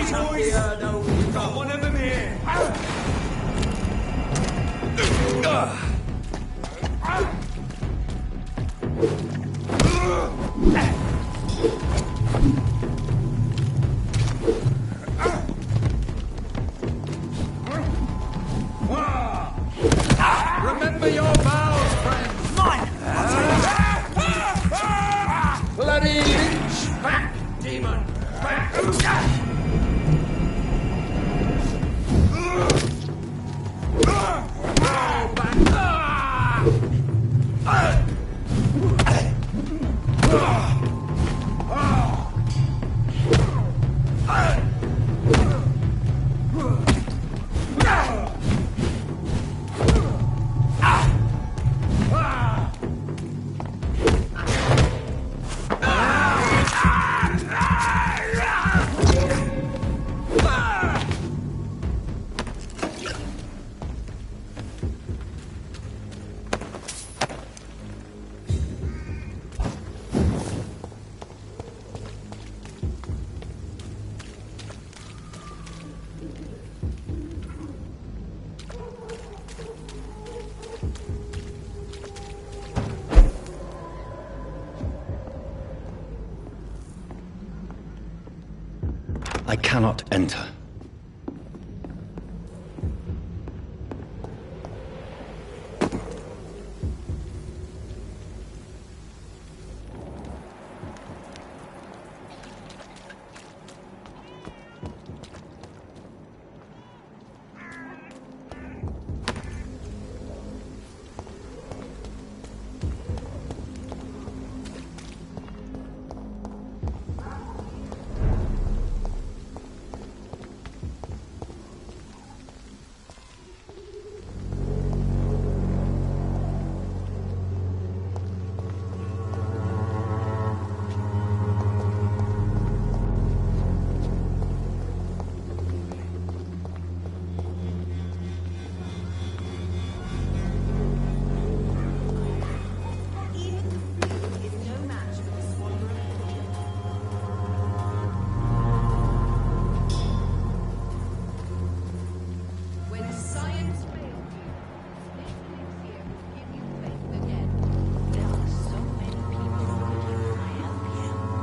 these boys. Got one of them here. Remember your vows, friends. Mine. Bloody leech. Demon. I cannot enter.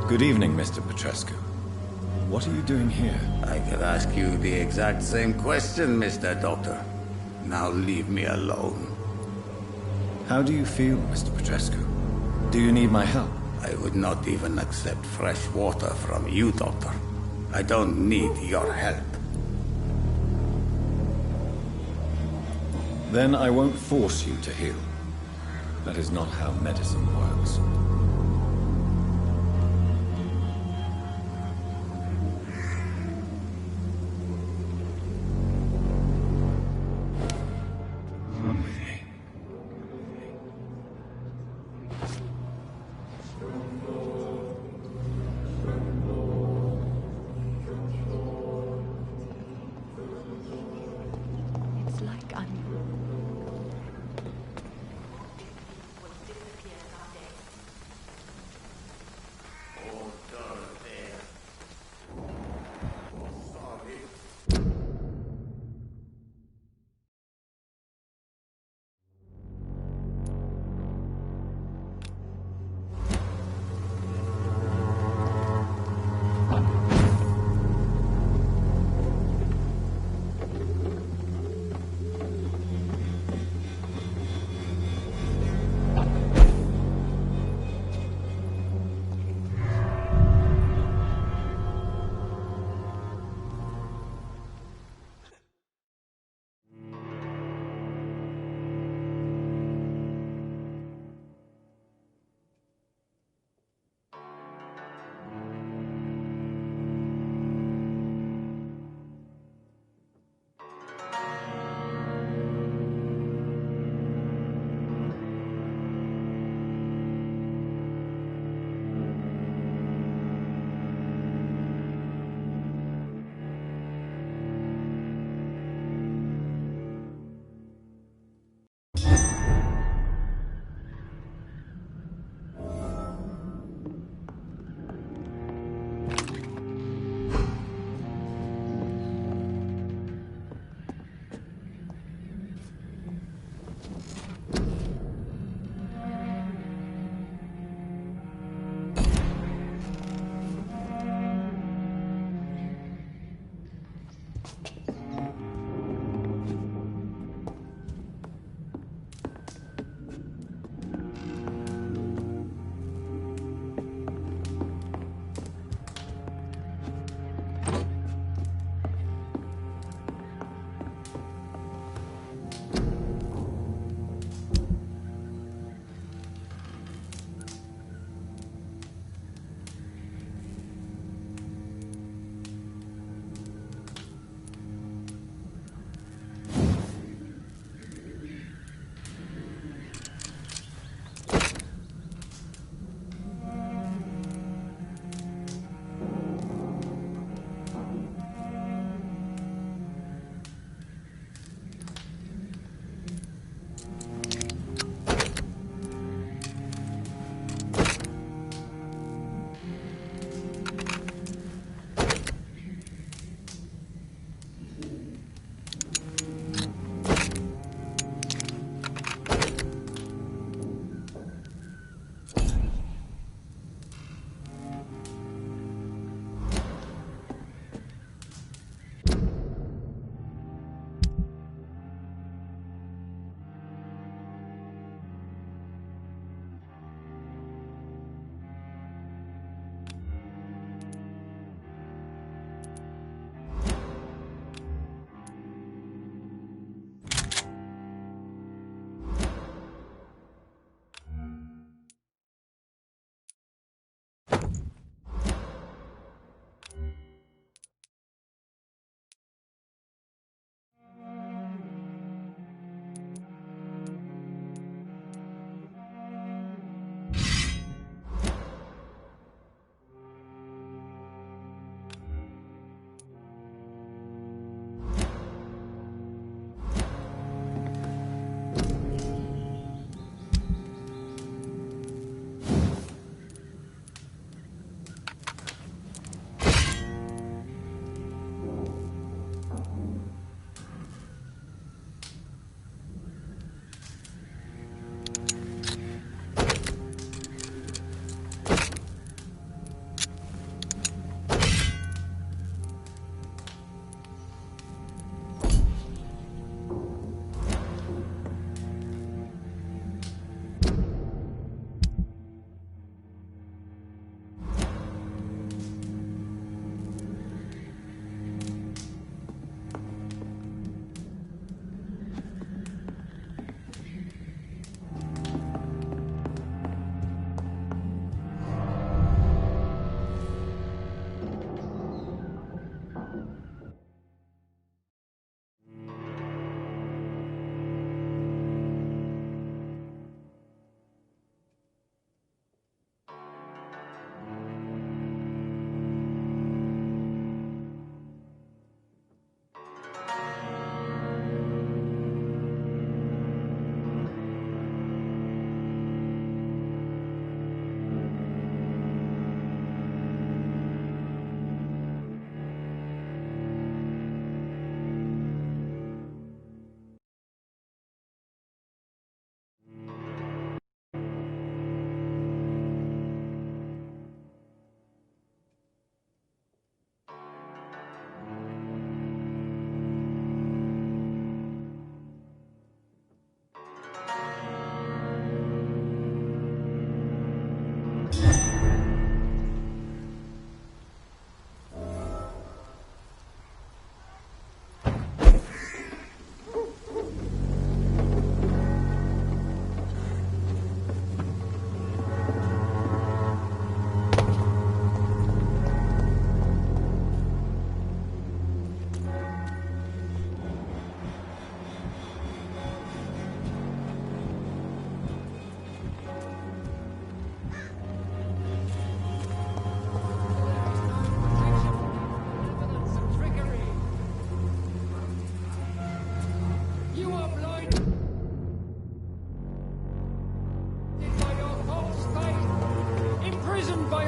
Good evening, Mr. Petrescu. What are you doing here? I could ask you the exact same question, Mr. Doctor. Now leave me alone. How do you feel, Mr. Petrescu? Do you need my help? I would not even accept fresh water from you, Doctor. I don't need your help. Then I won't force you to heal. That is not how medicine works.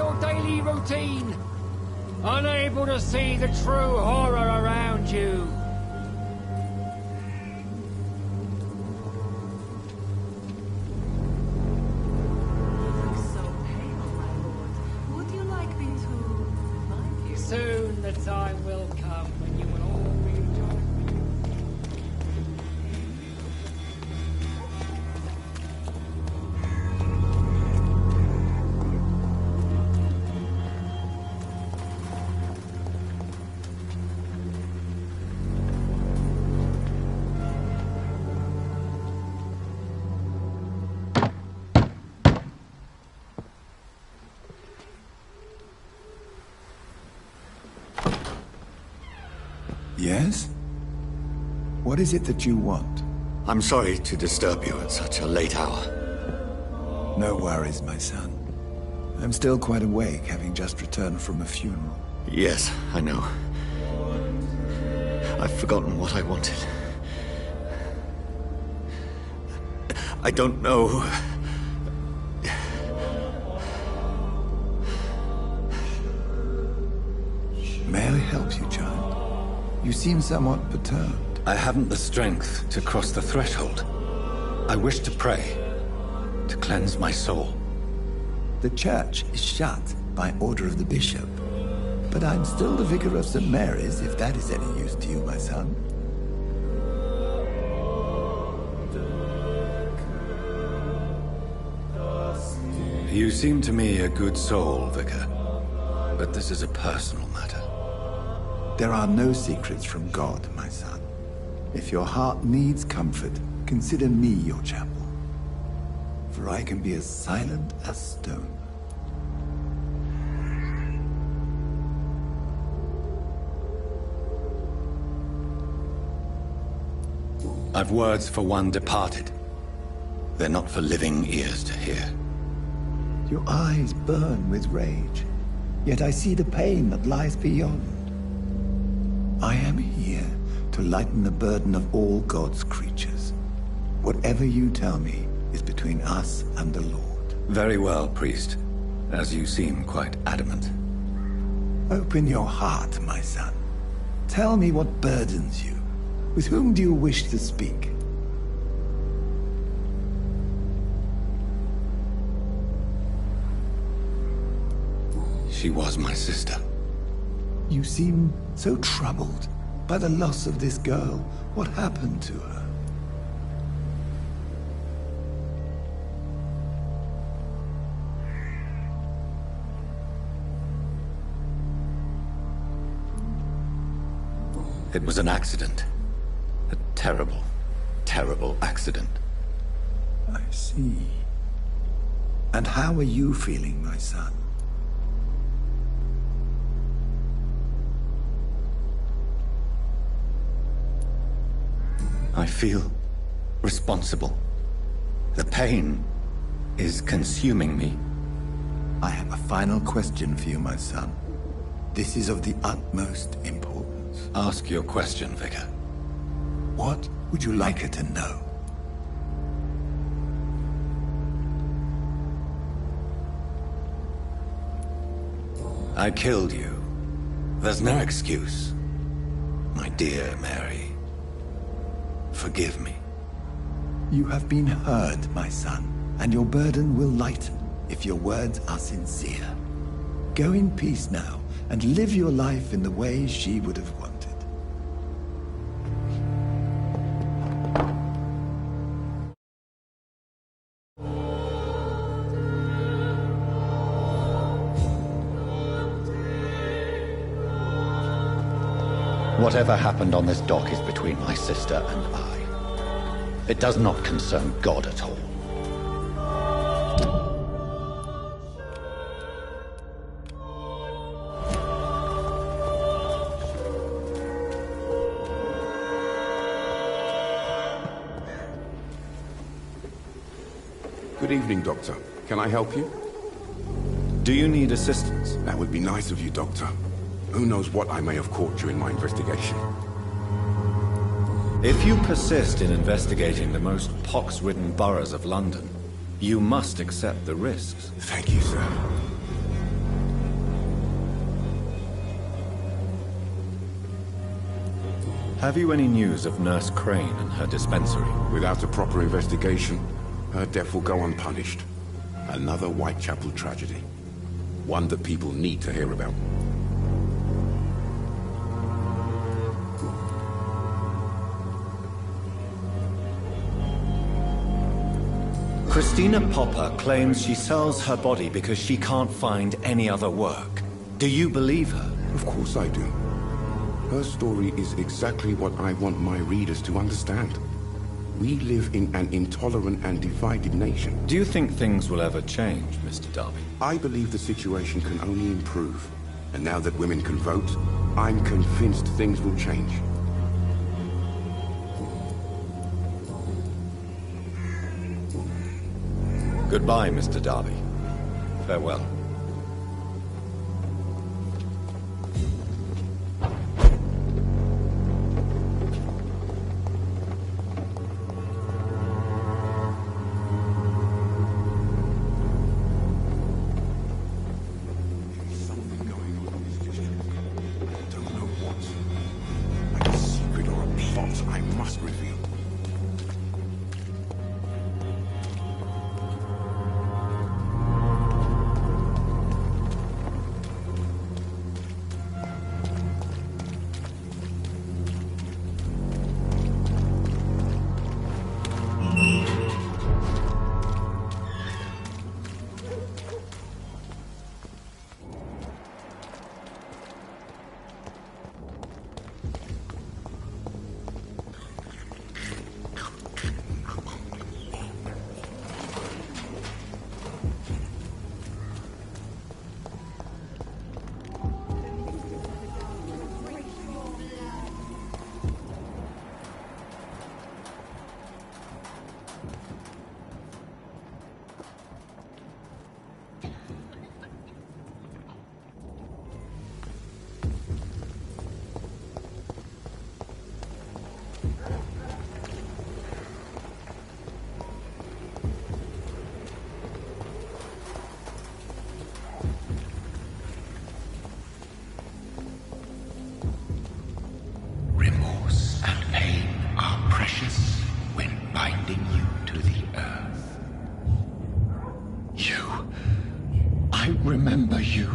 your daily routine, unable to see the true horror around you. So pale, my lord. Would you like me to remind you? Soon the time will come when you will all be joined. Yes? What is it that you want? I'm sorry to disturb you at such a late hour. No worries, my son. I'm still quite awake, having just returned from a funeral. Yes, I know. I've forgotten what I wanted. I don't know. May I help you, child? You seem somewhat perturbed. I haven't the strength to cross the threshold. I wish to pray, to cleanse my soul. The church is shut by order of the bishop. But I'm still the vicar of St. Mary's, if that is any use to you, my son. You seem to me a good soul, Vicar. But this is a personal matter. There are no secrets from God, my son. If your heart needs comfort, consider me your chapel. For I can be as silent as stone. I've words for one departed. They're not for living ears to hear. Your eyes burn with rage, yet I see the pain that lies beyond. I am here to lighten the burden of all God's creatures. Whatever you tell me is between us and the Lord. Very well, priest, as you seem quite adamant. Open your heart, my son. Tell me what burdens you. With whom do you wish to speak? She was my sister. You seem so troubled by the loss of this girl. What happened to her? It was an accident. A terrible, terrible accident. I see. And how are you feeling, my son? I feel responsible. The pain is consuming me. I have a final question for you, my son. This is of the utmost importance. Ask your question, Vicar. What would you like her to know? I killed you. There's no excuse. My dear Mary. Forgive me. You have been heard, my son, and your burden will lighten if your words are sincere. Go in peace now, and live your life in the way she would have wanted. Whatever happened on this dock is between my sister and I. It does not concern God at all. Good evening, Doctor. Can I help you? Do you need assistance? That would be nice of you, Doctor. Who knows what I may have caught during my investigation. If you persist in investigating the most pox-ridden boroughs of London, you must accept the risks. Thank you, sir. Have you any news of Nurse Crane and her dispensary? Without a proper investigation, her death will go unpunished. Another Whitechapel tragedy. One that people need to hear about. Christina Popper claims she sells her body because she can't find any other work. Do you believe her? Of course I do. Her story is exactly what I want my readers to understand. We live in an intolerant and divided nation. Do you think things will ever change, Mr. Darby? I believe the situation can only improve. And now that women can vote, I'm convinced things will change. Goodbye, Mr. Darby. Farewell. Remember you.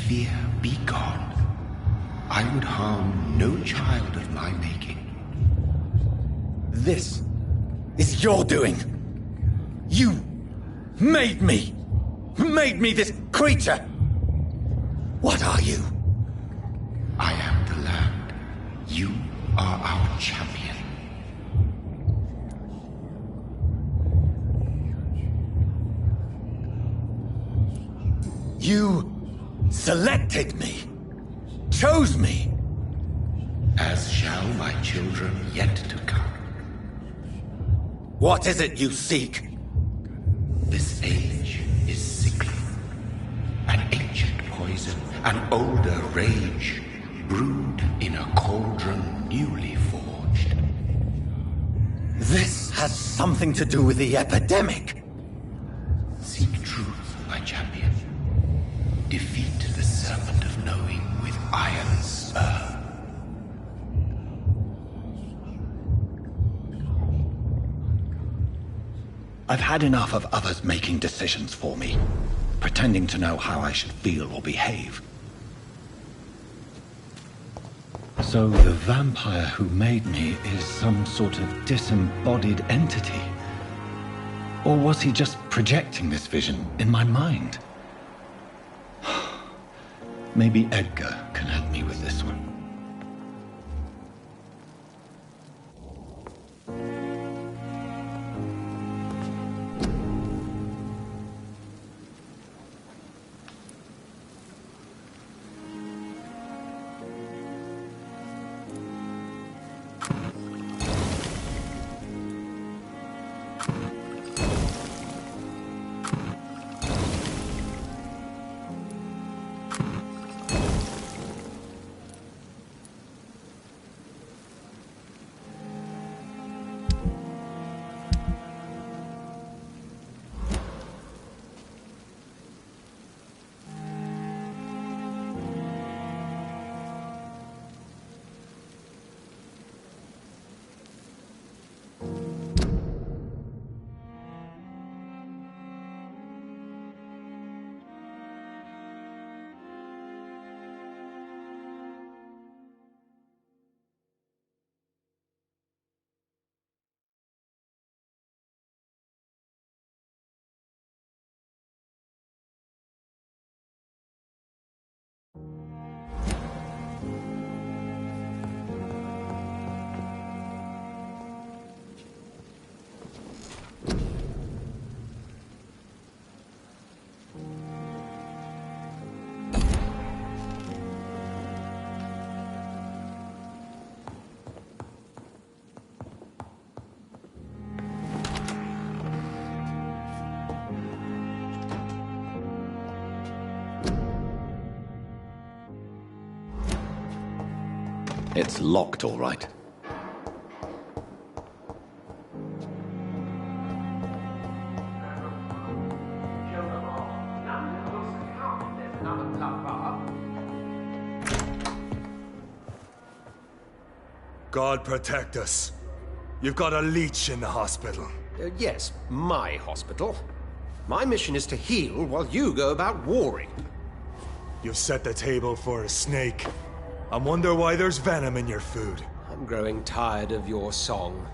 Fear be gone. I would harm no child of my making. This is your doing. You made me this creature. What are you? I am the land. You are our champion. You selected me, chose me. As shall my children yet to come. What is it you seek? This age is sickly. An ancient poison, an older rage, brewed in a cauldron newly forged. This has something to do with the epidemic. Seek truth, my champion. Defeat the serpent of knowing with iron spur. I've had enough of others making decisions for me, pretending to know how I should feel or behave. So the vampire who made me is some sort of disembodied entity? Or was he just projecting this vision in my mind? Maybe Edgar can help me with this one. It's locked, all right. God protect us. You've got a leech in the hospital. Yes, my hospital. My mission is to heal while you go about warring. You've set the table for a snake. I wonder why there's venom in your food. I'm growing tired of your song.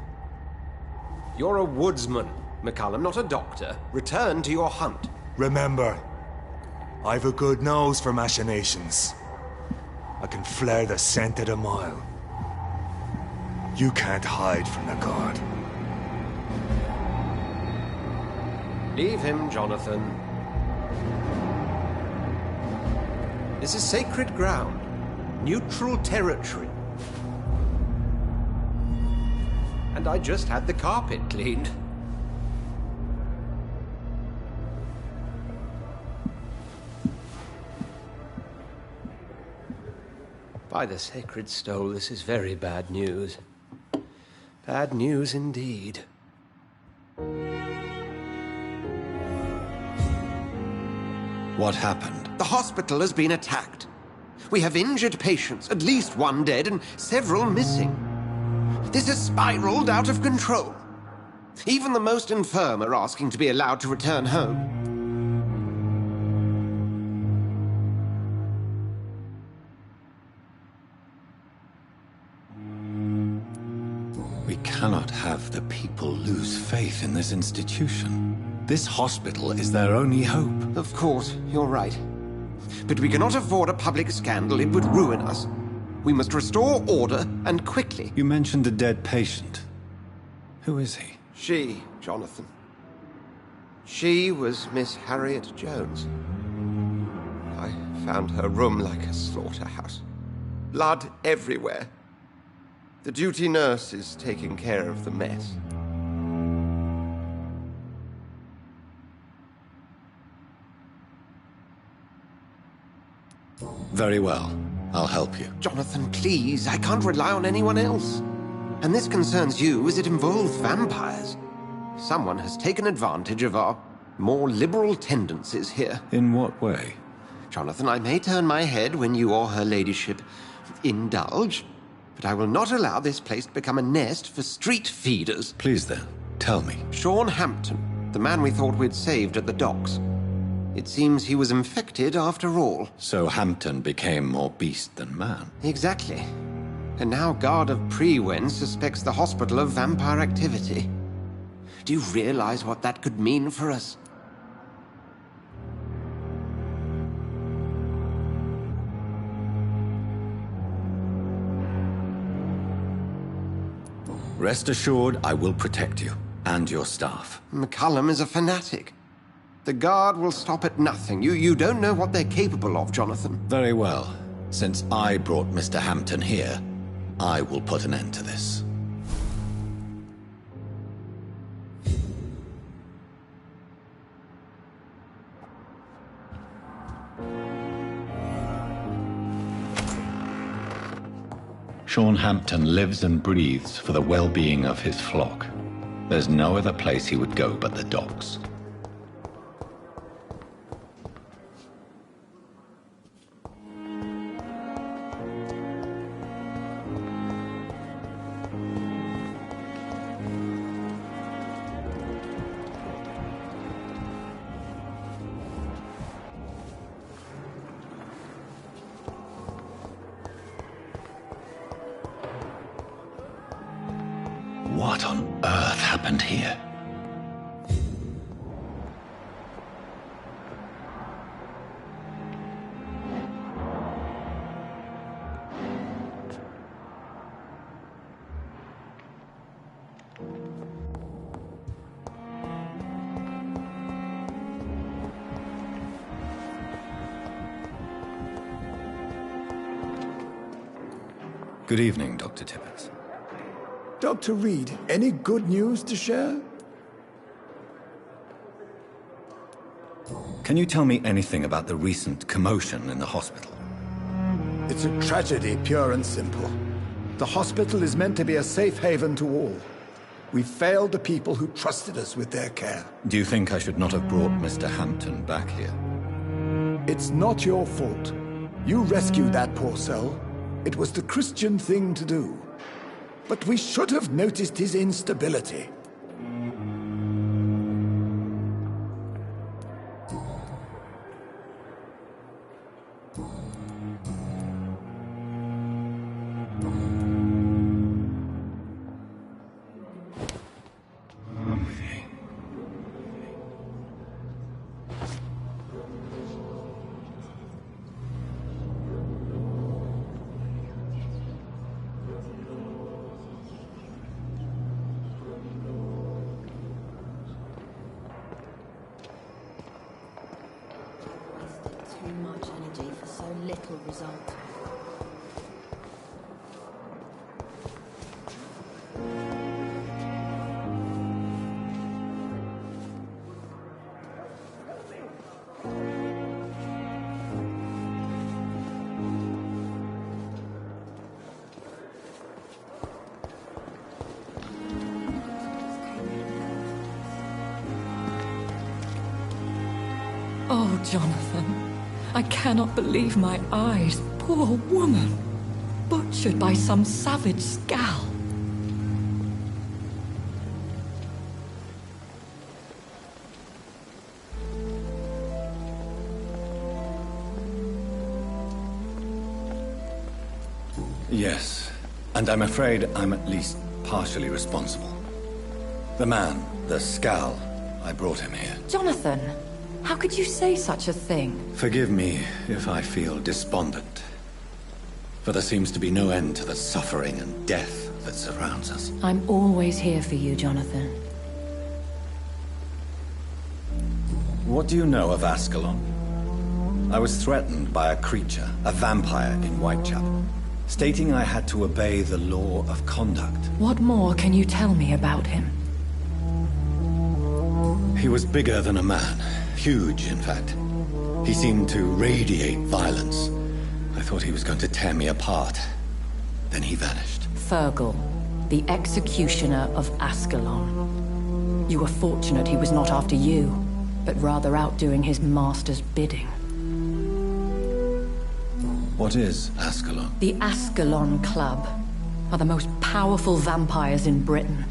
You're a woodsman, McCallum, not a doctor. Return to your hunt. Remember, I've a good nose for machinations. I can flare the scent at a mile. You can't hide from the God. Leave him, Jonathan. This is sacred ground. Neutral territory. And I just had the carpet cleaned. By the sacred stole, this is very bad news. Bad news indeed. What happened? The hospital has been attacked. We have injured patients, at least one dead and several missing. This has spiraled out of control. Even the most infirm are asking to be allowed to return home. We cannot have the people lose faith in this institution. This hospital is their only hope. Of course, you're right. But we cannot afford a public scandal. It would ruin us. We must restore order, and quickly. You mentioned a dead patient. Who is he? She, Jonathan. She was Miss Harriet Jones. I found her room like a slaughterhouse. Blood everywhere. The duty nurse is taking care of the mess. Very well. I'll help you. Jonathan, please. I can't rely on anyone else. And this concerns you as it involves vampires. Someone has taken advantage of our more liberal tendencies here. In what way? Jonathan, I may turn my head when you or her ladyship indulge, but I will not allow this place to become a nest for street feeders. Please then, tell me. Sean Hampton, the man we thought we'd saved at the docks. It seems he was infected after all. So Hampton became more beast than man. Exactly. And now Guard of Prewen suspects the hospital of vampire activity. Do you realize what that could mean for us? Rest assured, I will protect you and your staff. McCallum is a fanatic. The Guard will stop at nothing. You don't know what they're capable of, Jonathan. Very well. Since I brought Mr. Hampton here, I will put an end to this. Sean Hampton lives and breathes for the well-being of his flock. There's no other place he would go but the docks. What on earth happened here? Good evening, Dr. Tippett. Dr. Reed, any good news to share? Can you tell me anything about the recent commotion in the hospital? It's a tragedy, pure and simple. The hospital is meant to be a safe haven to all. We failed the people who trusted us with their care. Do you think I should not have brought Mr. Hampton back here? It's not your fault. You rescued that poor soul. It was the Christian thing to do. But we should have noticed his instability. Too much energy for so little result. Oh, Jonathan, I cannot believe my eyes. Poor woman, butchered by some savage scowl. Yes, and I'm afraid I'm at least partially responsible. The man, the scowl, I brought him here. Jonathan, how could you say such a thing? Forgive me if I feel despondent, for there seems to be no end to the suffering and death that surrounds us. I'm always here for you, Jonathan. What do you know of Ascalon? I was threatened by a creature, a vampire in Whitechapel, stating I had to obey the law of conduct. What more can you tell me about him? He was bigger than a man. Huge, in fact. He seemed to radiate violence. I thought he was going to tear me apart. Then he vanished. Fergal, the executioner of Ascalon. You were fortunate he was not after you, but rather out doing his master's bidding. What is Ascalon? The Ascalon Club are the most powerful vampires in Britain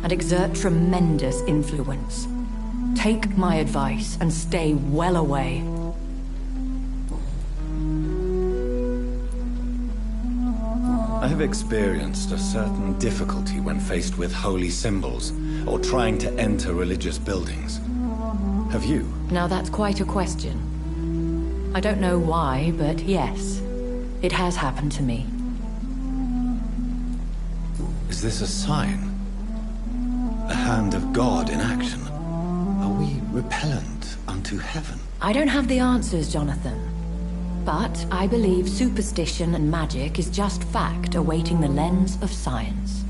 and exert tremendous influence. Take my advice and stay well away. I have experienced a certain difficulty when faced with holy symbols or trying to enter religious buildings. Have you? Now that's quite a question. I don't know why, but yes, it has happened to me. Is this a sign? A hand of God in action? Are we repellent unto heaven? I don't have the answers, Jonathan. But I believe superstition and magic is just fact awaiting the lens of science.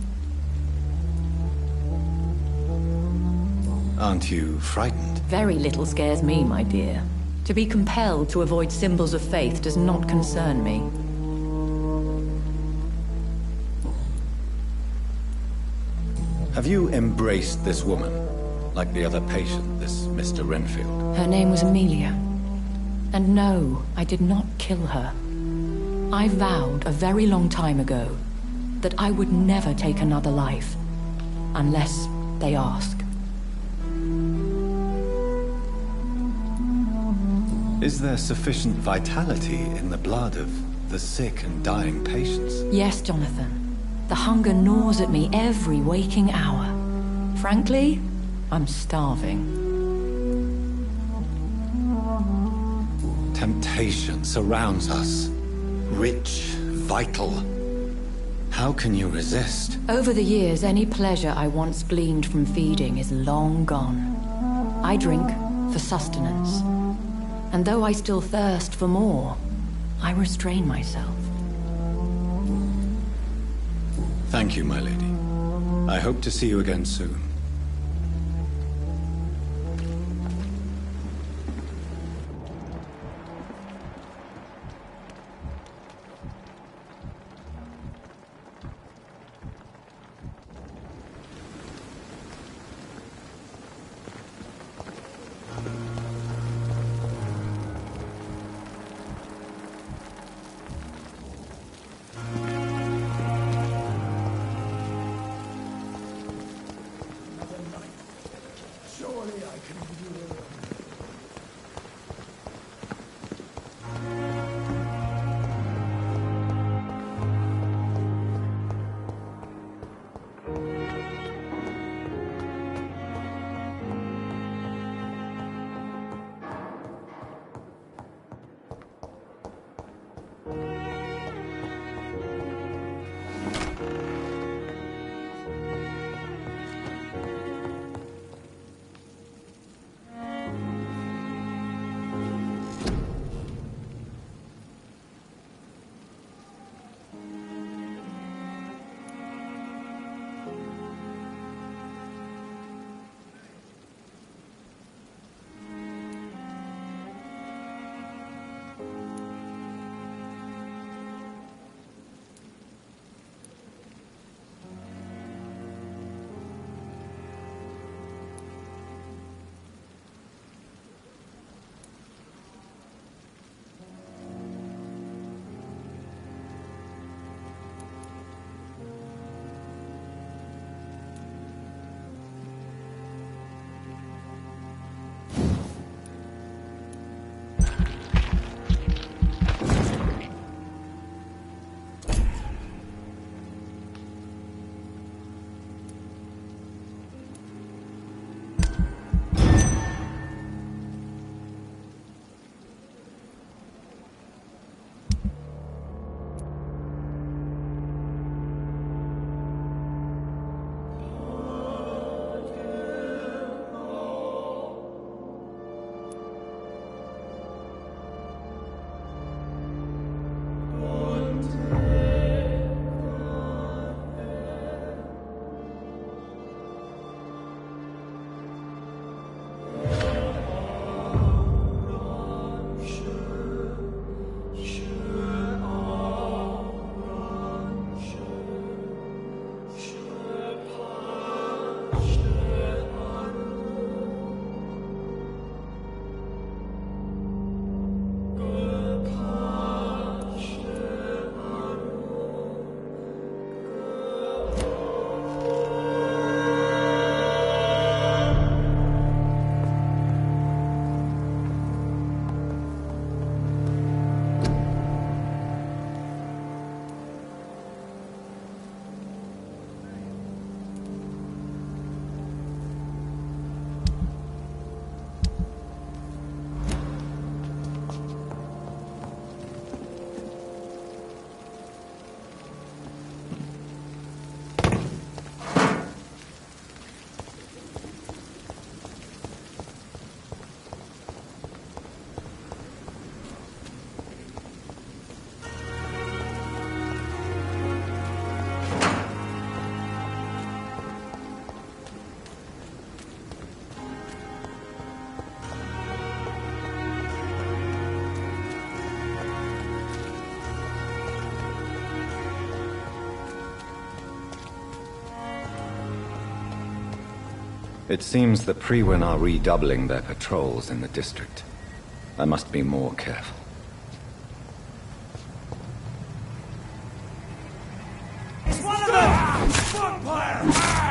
Aren't you frightened? Very little scares me, my dear. To be compelled to avoid symbols of faith does not concern me. Have you embraced this woman, like the other patient, this Mr. Renfield? Her name was Amelia. And no, I did not kill her. I vowed a very long time ago that I would never take another life, unless they ask. Is there sufficient vitality in the blood of the sick and dying patients? Yes, Jonathan. The hunger gnaws at me every waking hour. Frankly, I'm starving. Temptation surrounds us. Rich, vital. How can you resist? Over the years, any pleasure I once gleaned from feeding is long gone. I drink for sustenance. And though I still thirst for more, I restrain myself. Thank you, my lady. I hope to see you again soon. It seems the Priwen are redoubling their patrols in the district. I must be more careful. It's one of them! Vampire!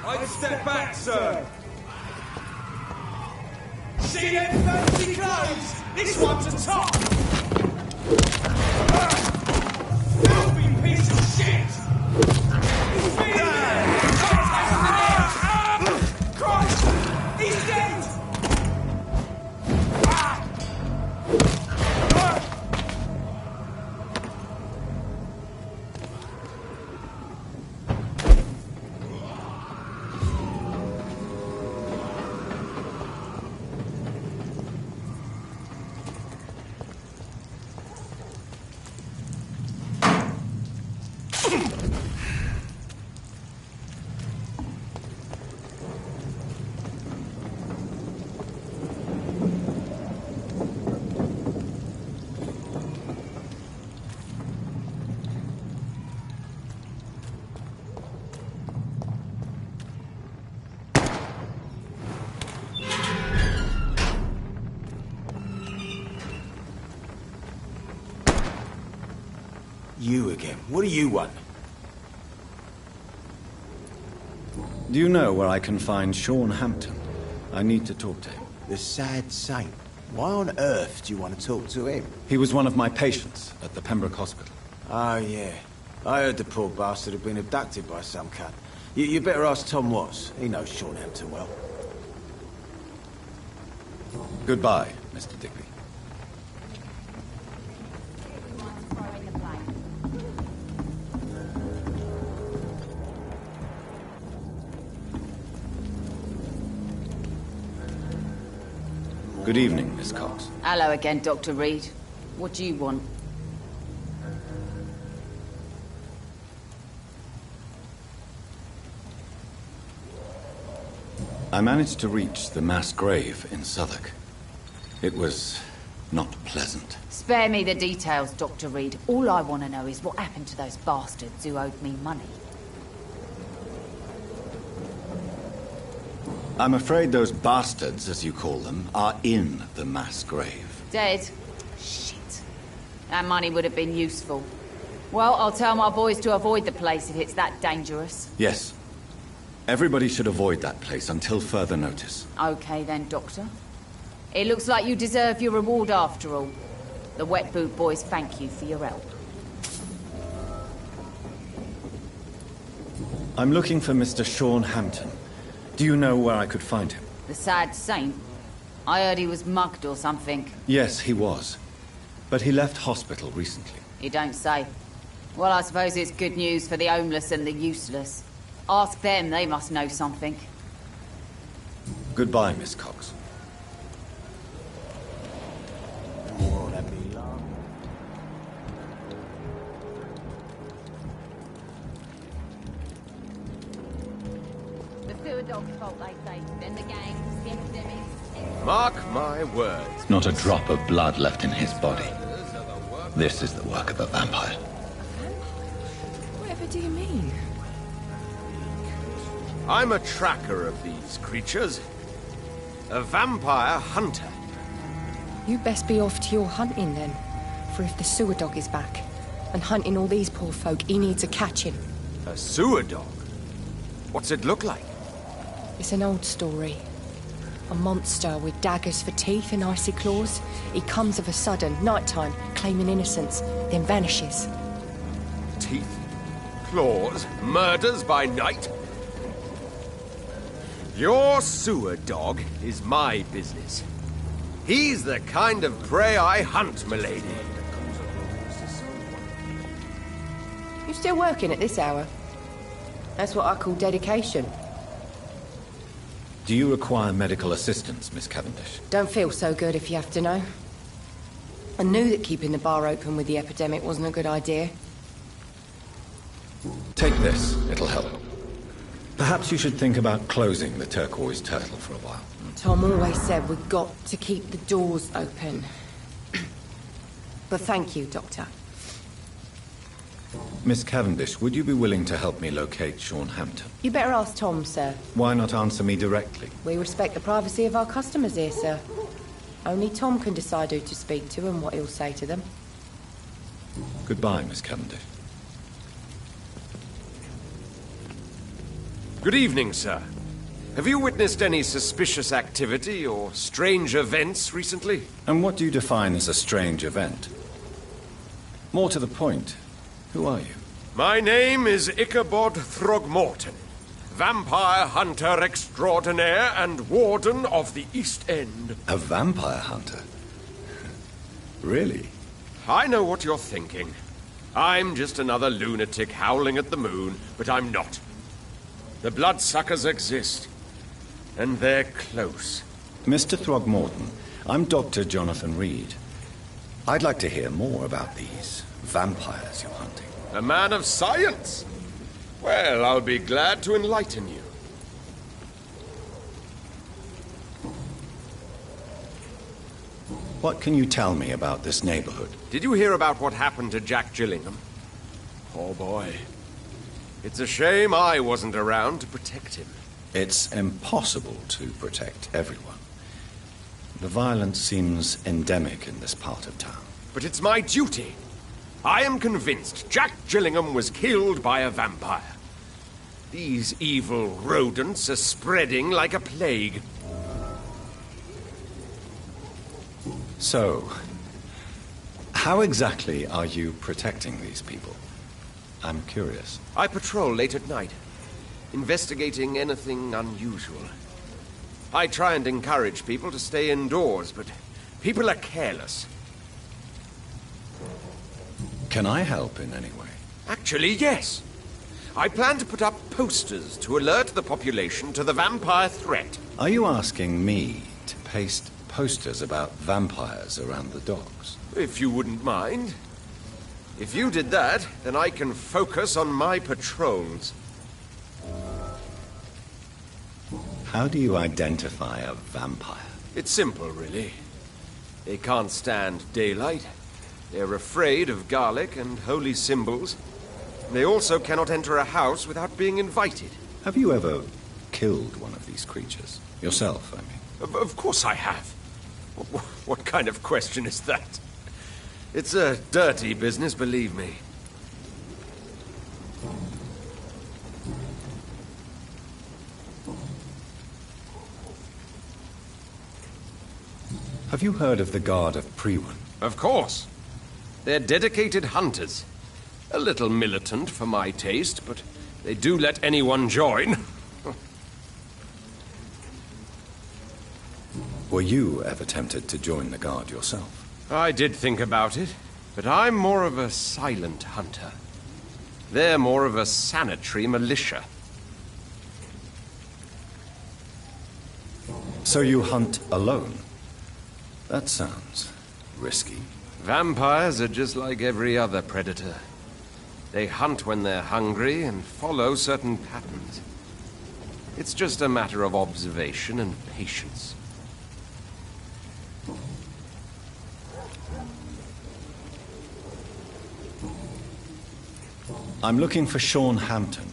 I'd step back, sir. See them fancy clothes? This one's a top. Filthy piece of shit. Christ! He's dead! You again. What do you want? Do you know where I can find Sean Hampton? I need to talk to him. The sad saint. Why on earth do you want to talk to him? He was one of my patients at the Pembroke Hospital. Oh, yeah. I heard the poor bastard had been abducted by some cunt. You better ask Tom Watts. He knows Sean Hampton well. Goodbye, Mr. Digby. Good evening, Miss Cox. Hello again, Dr. Reed. What do you want? I managed to reach the mass grave in Southwark. It was not pleasant. Spare me the details, Dr. Reed. All I want to know is what happened to those bastards who owed me money. I'm afraid those bastards, as you call them, are in the mass grave. Dead? Shit. That money would have been useful. Well, I'll tell my boys to avoid the place if it's that dangerous. Yes. Everybody should avoid that place until further notice. Okay then, Doctor. It looks like you deserve your reward after all. The Wet Boot Boys thank you for your help. I'm looking for Mr. Sean Hampton. Do you know where I could find him? The sad saint? I heard he was mugged or something. Yes, he was. But he left hospital recently. You don't say. Well, I suppose it's good news for the homeless and the useless. Ask them, they must know something. Goodbye, Miss Cox. Mark my words. Not a drop of blood left in his body. This is the work of a vampire. Whatever do you mean? I'm a tracker of these creatures. A vampire hunter. You best be off to your hunting then. For if the sewer dog is back and hunting all these poor folk, he needs a catching. A sewer dog? What's it look like? It's an old story. A monster with daggers for teeth and icy claws. He comes of a sudden, nighttime, claiming innocence, then vanishes. Teeth, claws, murders by night? Your sewer dog is my business. He's the kind of prey I hunt, milady. You still working at this hour? That's what I call dedication. Do you require medical assistance, Miss Cavendish? Don't feel so good if you have to know. I knew that keeping the bar open with the epidemic wasn't a good idea. Take this, it'll help. Perhaps you should think about closing the turquoise turtle for a while. Tom always said we've got to keep the doors open. But thank you, Doctor. Miss Cavendish, would you be willing to help me locate Sean Hampton? You better ask Tom, sir. Why not answer me directly? We respect the privacy of our customers here, sir. Only Tom can decide who to speak to and what he'll say to them. Goodbye, Miss Cavendish. Good evening, sir. Have you witnessed any suspicious activity or strange events recently? And what do you define as a strange event? More to the point, who are you? My name is Ichabod Throgmorton, vampire hunter extraordinaire and warden of the East End. A vampire hunter? Really? I know what you're thinking. I'm just another lunatic howling at the moon, but I'm not. The bloodsuckers exist, and they're close. Mr. Throgmorton, I'm Dr. Jonathan Reed. I'd like to hear more about these vampires you're hunting. A man of science? Well, I'll be glad to enlighten you. What can you tell me about this neighborhood? Did you hear about what happened to Jack Gillingham? Poor boy. It's a shame I wasn't around to protect him. It's impossible to protect everyone. The violence seems endemic in this part of town. But it's my duty. I am convinced Jack Gillingham was killed by a vampire. These evil rodents are spreading like a plague. So, how exactly are you protecting these people? I'm curious. I patrol late at night, investigating anything unusual. I try and encourage people to stay indoors, but people are careless. Can I help in any way? Actually, yes. I plan to put up posters to alert the population to the vampire threat. Are you asking me to paste posters about vampires around the docks? If you wouldn't mind. If you did that, then I can focus on my patrols. How do you identify a vampire? It's simple, really. They can't stand daylight. They're afraid of garlic and holy symbols. They also cannot enter a house without being invited. Have you ever killed one of these creatures? Yourself, I mean. Of course I have. What kind of question is that? It's a dirty business, believe me. Have you heard of the Guard of Priwen? Of course. They're dedicated hunters. A little militant for my taste, but they do let anyone join. Were you ever tempted to join the Guard yourself? I did think about it, but I'm more of a silent hunter. They're more of a sanitary militia. So you hunt alone? That sounds risky. Vampires are just like every other predator. They hunt when they're hungry and follow certain patterns. It's just a matter of observation and patience. I'm looking for Sean Hampton.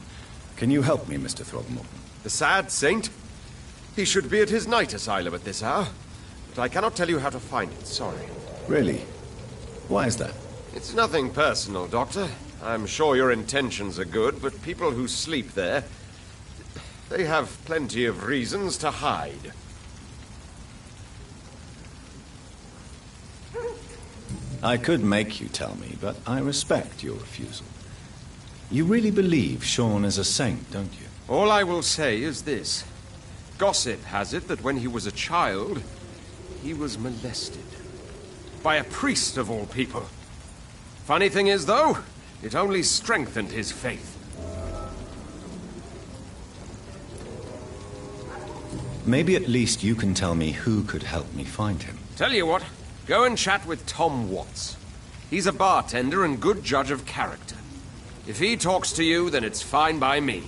Can you help me, Mr. Throgmorton? The sad saint? He should be at his night asylum at this hour. But I cannot tell you how to find it, sorry. Really? Why is that? It's nothing personal, Doctor. I'm sure your intentions are good, but people who sleep there, they have plenty of reasons to hide. I could make you tell me, but I respect your refusal. You really believe Sean is a saint, don't you? All I will say is this. Gossip has it that when he was a child, he was molested. By a priest of all people. Funny thing is, though, it only strengthened his faith. Maybe at least you can tell me who could help me find him. Tell you what, go and chat with Tom Watts. He's a bartender and good judge of character. If he talks to you, then it's fine by me.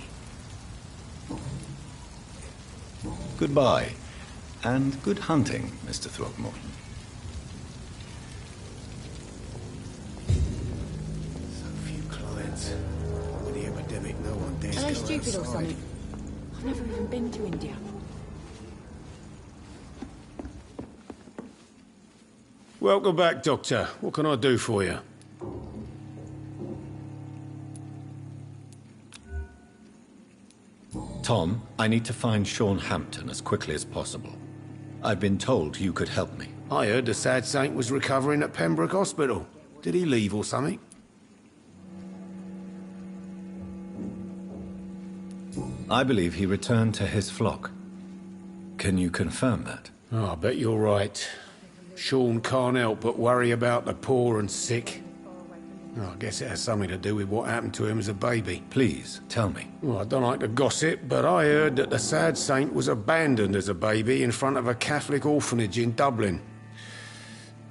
Goodbye. And good hunting, Mr. Throgmorton. So few clients. With the epidemic, no one dares Are they go stupid or outside. something? I've never even been to India. Welcome back, Doctor. What can I do for you? Tom, I need to find Sean Hampton as quickly as possible. I've been told you could help me. I heard the sad saint was recovering at Pembroke Hospital. Did he leave or something? I believe he returned to his flock. Can you confirm that? Oh, I bet you're right. Sean can't help but worry about the poor and sick. Oh, I guess it has something to do with what happened to him as a baby. Please, tell me. Well, I don't like to gossip, but I heard that the sad saint was abandoned as a baby in front of a Catholic orphanage in Dublin.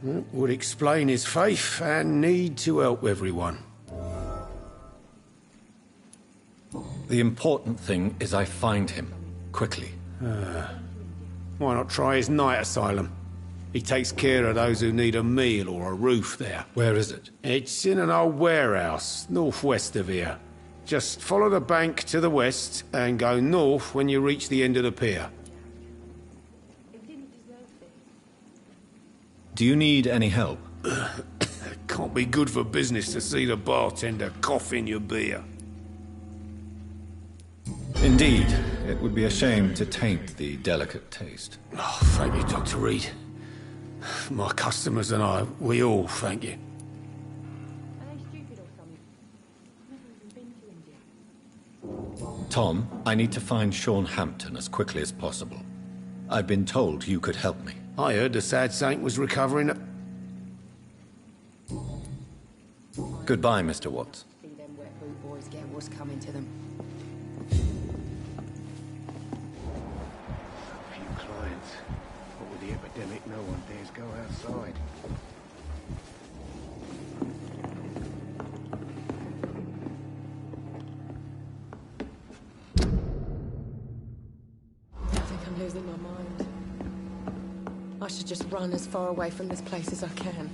That would explain his faith and need to help everyone. The important thing is I find him, quickly. Why not try his night asylum? He takes care of those who need a meal or a roof there. Where is it? It's in an old warehouse, northwest of here. Just follow the bank to the west and go north when you reach the end of the pier. Do you need any help? Can't be good for business to see the bartender cough in your beer. Indeed. It would be a shame to taint the delicate taste. Oh, thank you, Dr. Reed. My customers and I, we all thank you. Tom, I need to find Sean Hampton as quickly as possible. I've been told you could help me. I heard the sad saint was recovering. Goodbye, Mr. Watts. See them wet boot boys get what's coming to them. Few clients. What with the epidemic, no one dares go outside. I think I'm losing my mind. I should just run as far away from this place as I can.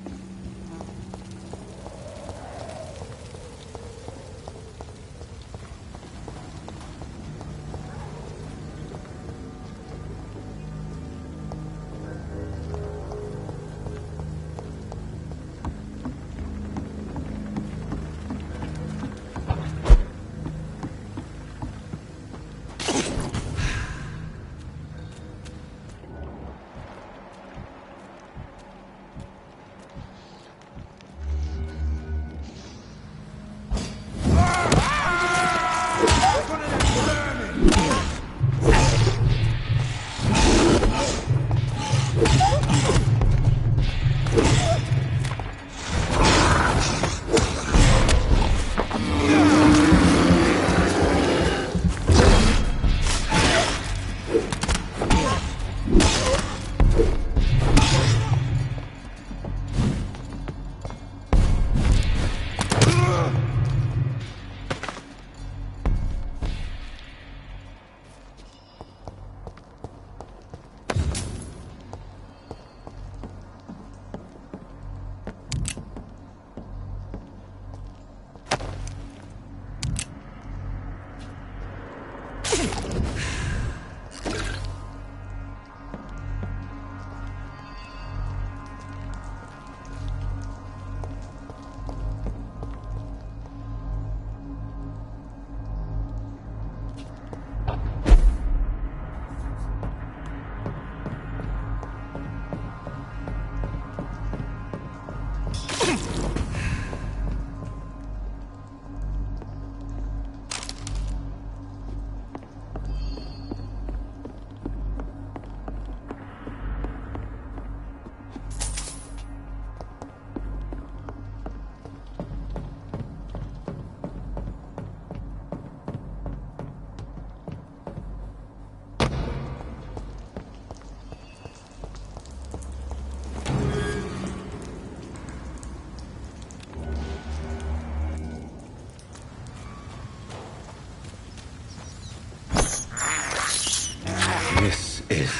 This is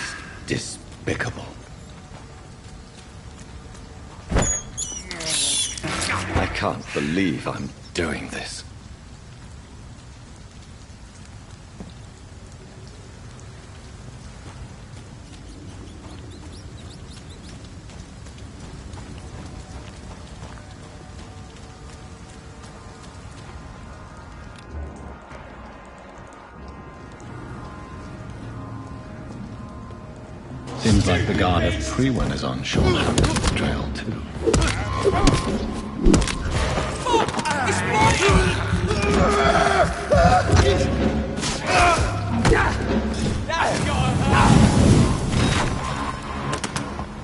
despicable. I can't believe I'm doing this. Seems like the guard of Prewen is on Sean Hampton's trail, too.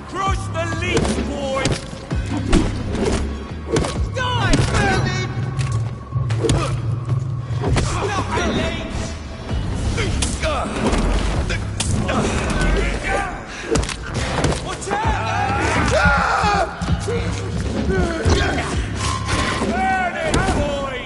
Crush the leech, boy! Die, vermin! Stop the leech! Watch out! Burn it, boy!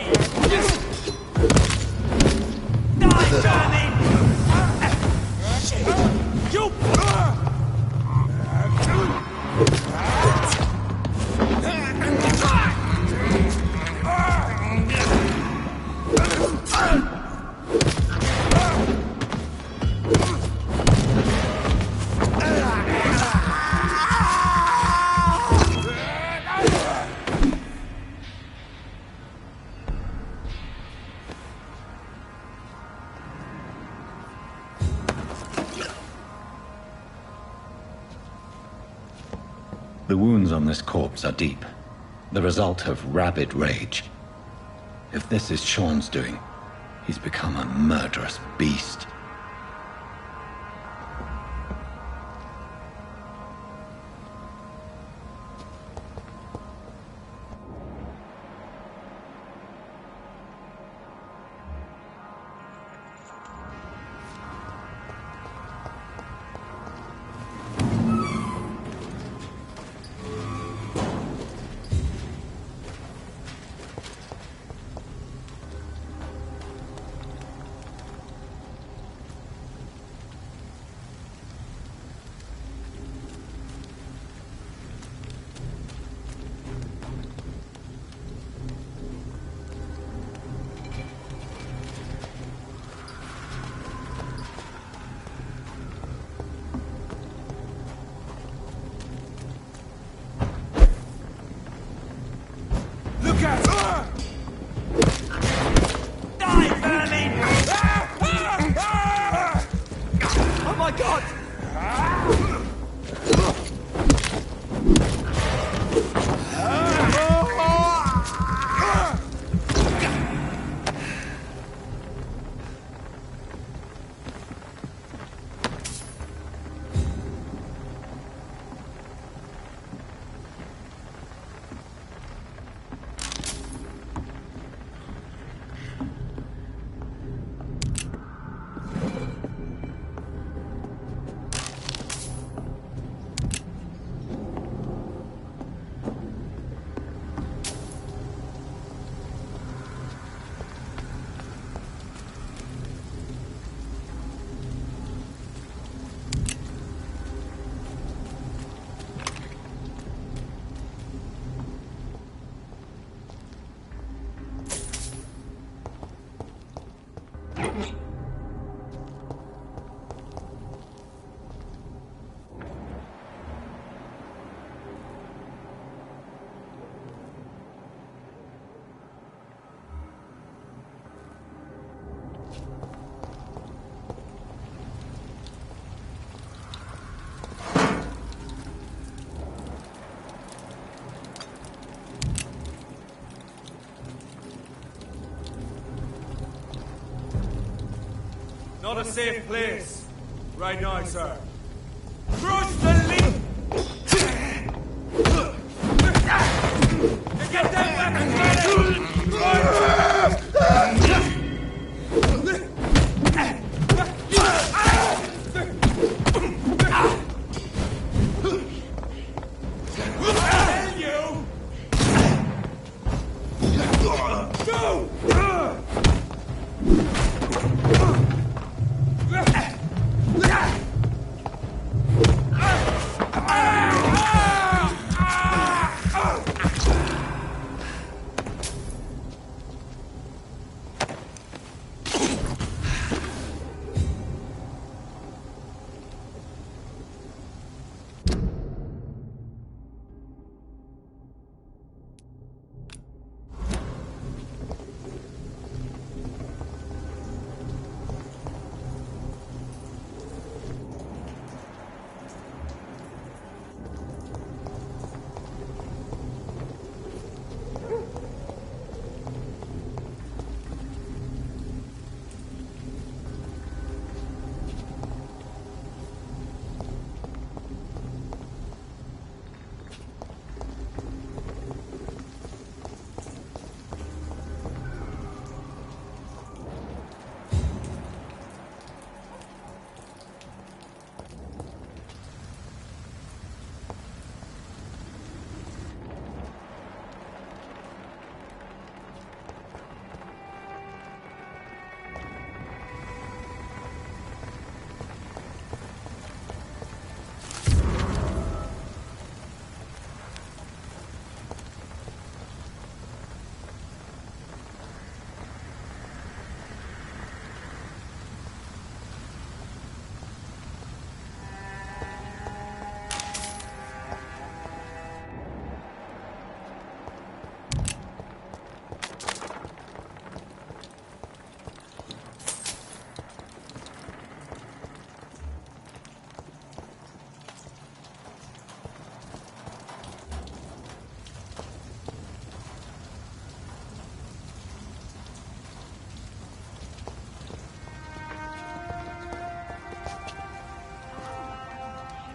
The wounds on this corpse are deep, the result of rabid rage. If this is Sean's doing, he's become a murderous beast. Not a safe place. Right now, sir. Crush the link! Get that weapon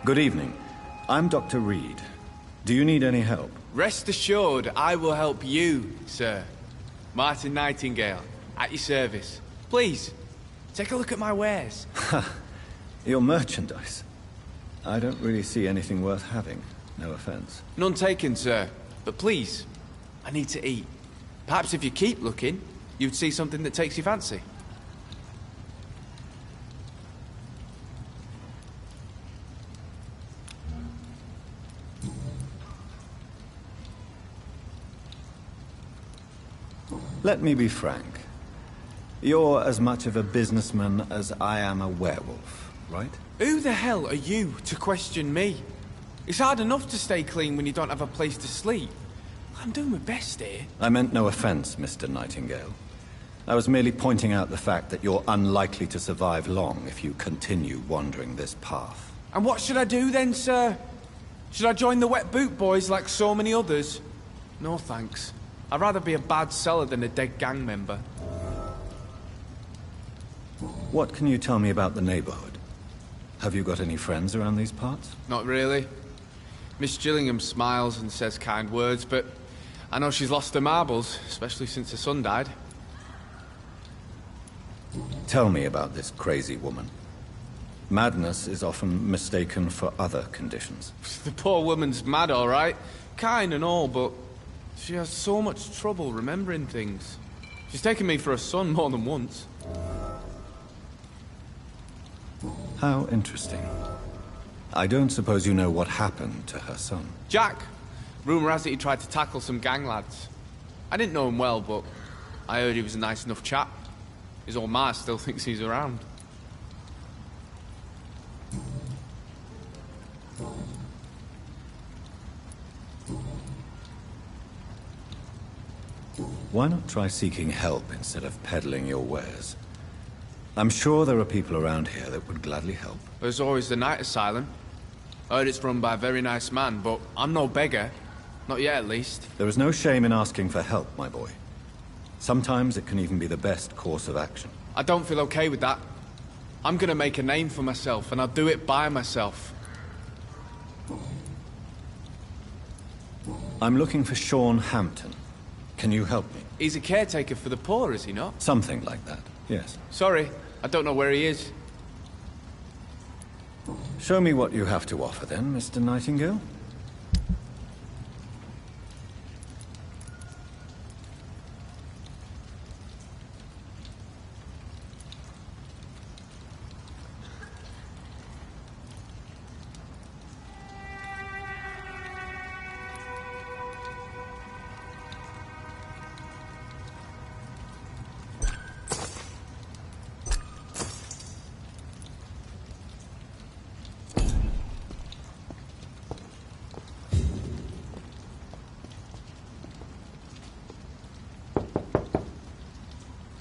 Good evening. I'm Dr. Reed. Do you need any help? Rest assured, I will help you, sir. Martin Nightingale, at your service. Please, take a look at my wares. Your merchandise. I don't really see anything worth having. No offense. None taken, sir. But please, I need to eat. Perhaps if you keep looking, you'd see something that takes your fancy. Let me be frank. You're as much of a businessman as I am a werewolf, right? Who the hell are you to question me? It's hard enough to stay clean when you don't have a place to sleep. I'm doing my best here. I meant no offense, Mr. Nightingale. I was merely pointing out the fact that you're unlikely to survive long if you continue wandering this path. And what should I do then, sir? Should I join the wet boot boys like so many others? No thanks. I'd rather be a bad seller than a dead gang member. What can you tell me about the neighborhood? Have you got any friends around these parts? Not really. Miss Gillingham smiles and says kind words, but I know she's lost her marbles, especially since her son died. Tell me about this crazy woman. Madness is often mistaken for other conditions. The poor woman's mad, all right. Kind and all, but she has so much trouble remembering things. She's taken me for a son more than once. How interesting. I don't suppose you know what happened to her son. Jack! Rumour has it he tried to tackle some gang lads. I didn't know him well, but I heard he was a nice enough chap. His old ma still thinks he's around. Why not try seeking help instead of peddling your wares? I'm sure there are people around here that would gladly help. There's always the night asylum. I heard it's run by a very nice man, but I'm no beggar. Not yet, at least. There is no shame in asking for help, my boy. Sometimes it can even be the best course of action. I don't feel okay with that. I'm gonna make a name for myself, and I'll do it by myself. I'm looking for Sean Hampton. Can you help me? He's a caretaker for the poor, is he not? Something like that, yes. Sorry, I don't know where he is. Show me what you have to offer then, Mr. Nightingale.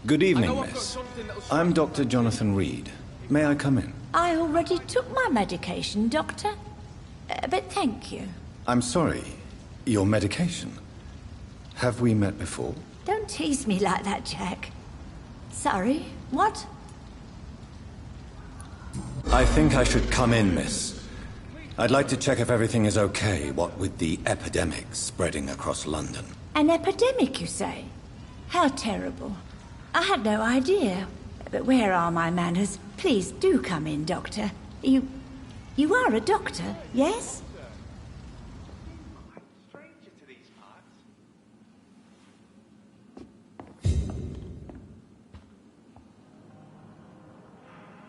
Good evening, miss. I'm Dr. Jonathan Reed. May I come in? I already took my medication, Doctor. But thank you. I'm sorry. Your medication? Have we met before? Don't tease me like that, Jack. Sorry, what? I think I should come in, miss. I'd like to check if everything is okay, what with the epidemic spreading across London. An epidemic, you say? How terrible. I had no idea. But where are my manners? Please do come in, Doctor. You are a doctor, yes?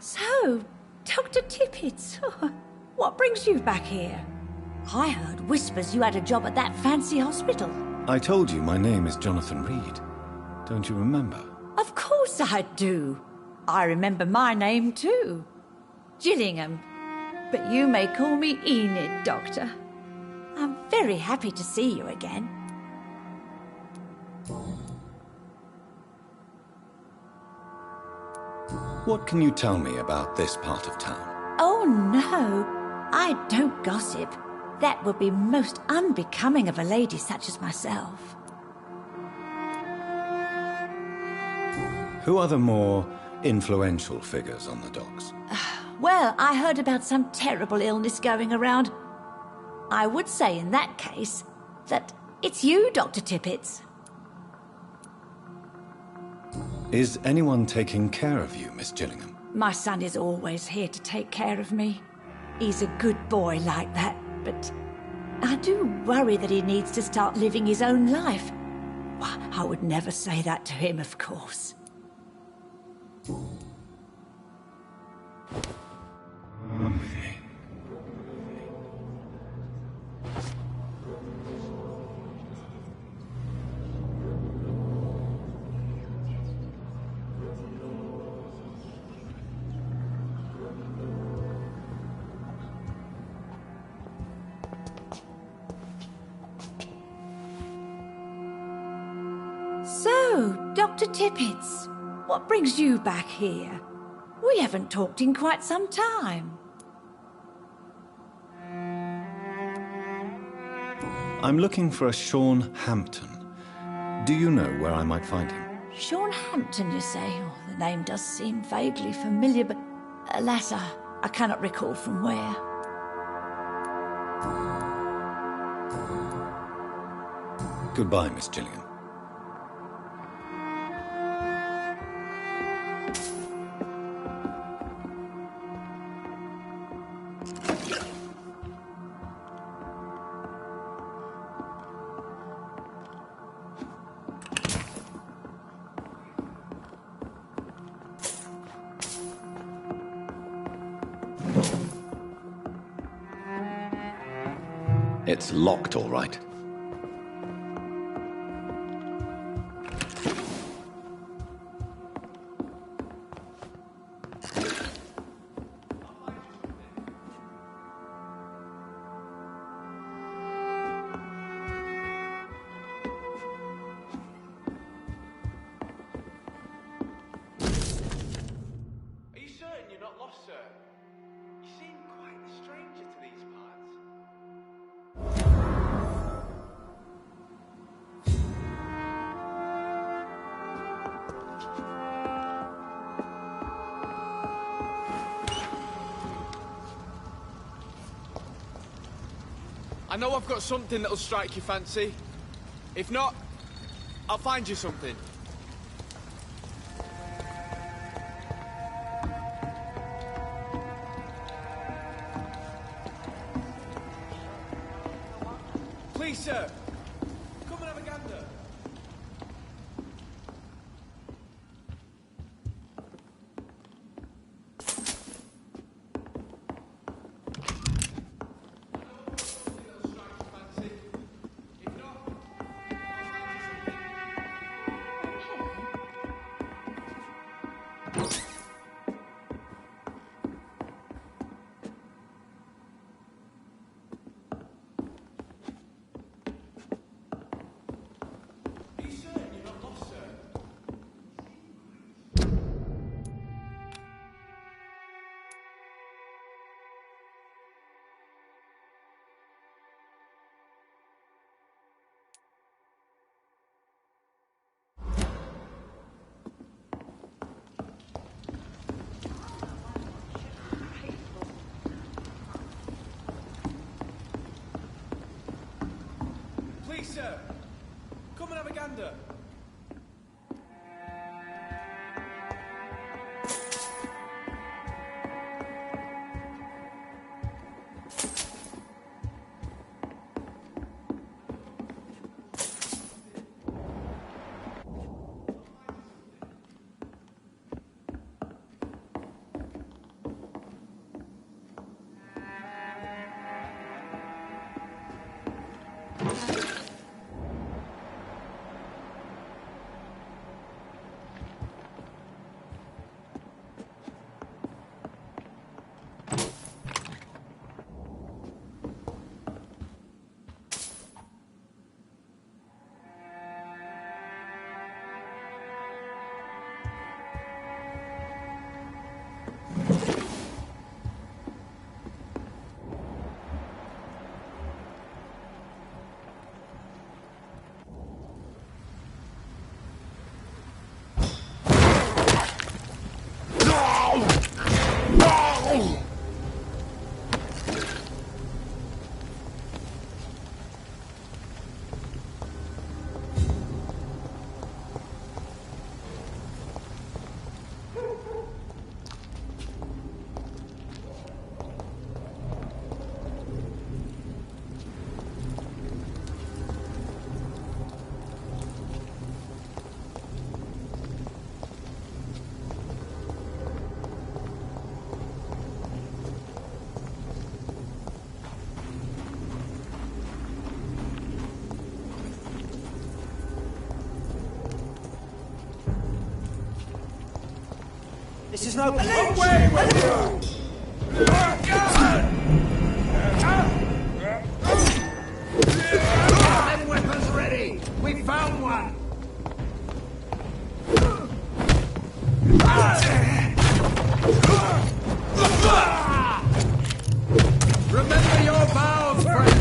So, Dr. Tippett, what brings you back here? I heard whispers you had a job at that fancy hospital. I told you my name is Jonathan Reed. Don't you remember? Of course I do. I remember my name too. Gillingham. But you may call me Enid, Doctor. I'm very happy to see you again. What can you tell me about this part of town? Oh no, I don't gossip. That would be most unbecoming of a lady such as myself. Who are the more influential figures on the docks? well, I heard about some terrible illness going around. I would say in that case that it's you, Dr. Tippets. Is anyone taking care of you, Miss Gillingham? My son is always here to take care of me. He's a good boy like that, but I do worry that he needs to start living his own life. Well, I would never say that to him, of course. So, Dr. Tippets, what brings you back here? We haven't talked in quite some time. I'm looking for a Sean Hampton. Do you know where I might find him? Sean Hampton, you say? Oh, the name does seem vaguely familiar, but alas, I cannot recall from where. Goodbye, Miss Gillingham. It's locked, all right. Are you certain you're not lost, sir? You seem quite a stranger to these parts. I know I've got something that'll strike your fancy. If not, I'll find you something. Please, sir, come and have a gander. Please, sir, come and have a gander. Go! This is no way with you! Men weapons ready! We found one! Remember your vows, friend!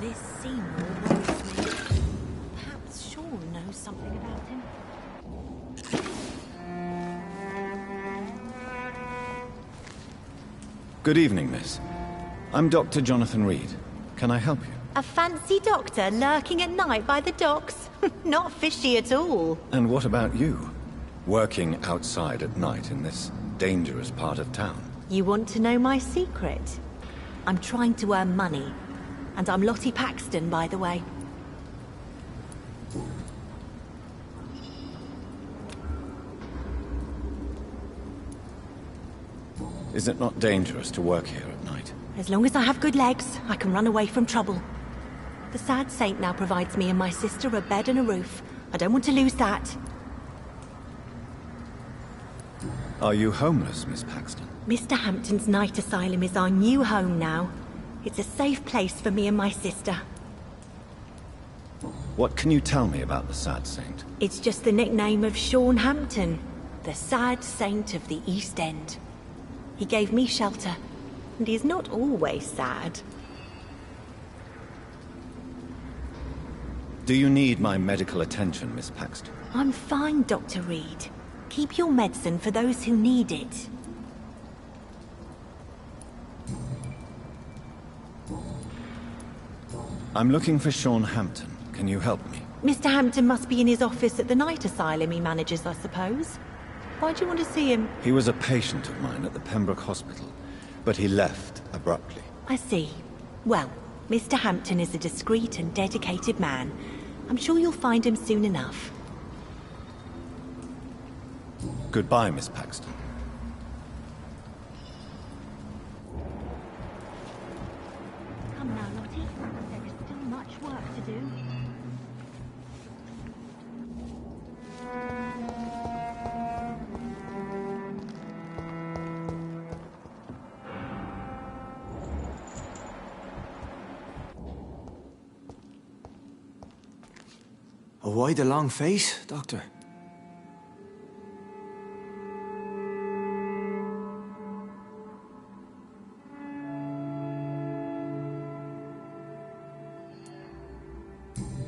This Seymour worries me. Perhaps Sean knows something about him. Good evening, miss. I'm Dr. Jonathan Reed. Can I help you? A fancy doctor lurking at night by the docks? Not fishy at all. And what about you? Working outside at night in this dangerous part of town? You want to know my secret? I'm trying to earn money. And I'm Lottie Paxton, by the way. Is it not dangerous to work here at night? As long as I have good legs, I can run away from trouble. The sad saint now provides me and my sister a bed and a roof. I don't want to lose that. Are you homeless, Miss Paxton? Mr. Hampton's night asylum is our new home now. It's a safe place for me and my sister. What can you tell me about the sad saint? It's just the nickname of Sean Hampton, the sad saint of the East End. He gave me shelter, and he's not always sad. Do you need my medical attention, Miss Paxton? I'm fine, Dr. Reed. Keep your medicine for those who need it. I'm looking for Sean Hampton. Can you help me? Mr. Hampton must be in his office at the night asylum he manages, I suppose. Why do you want to see him? He was a patient of mine at the Pembroke Hospital, but he left abruptly. I see. Well, Mr. Hampton is a discreet and dedicated man. I'm sure you'll find him soon enough. Goodbye, Miss Paxton. Come now, Lottie. There is still much work to do. Why the long face, Doctor?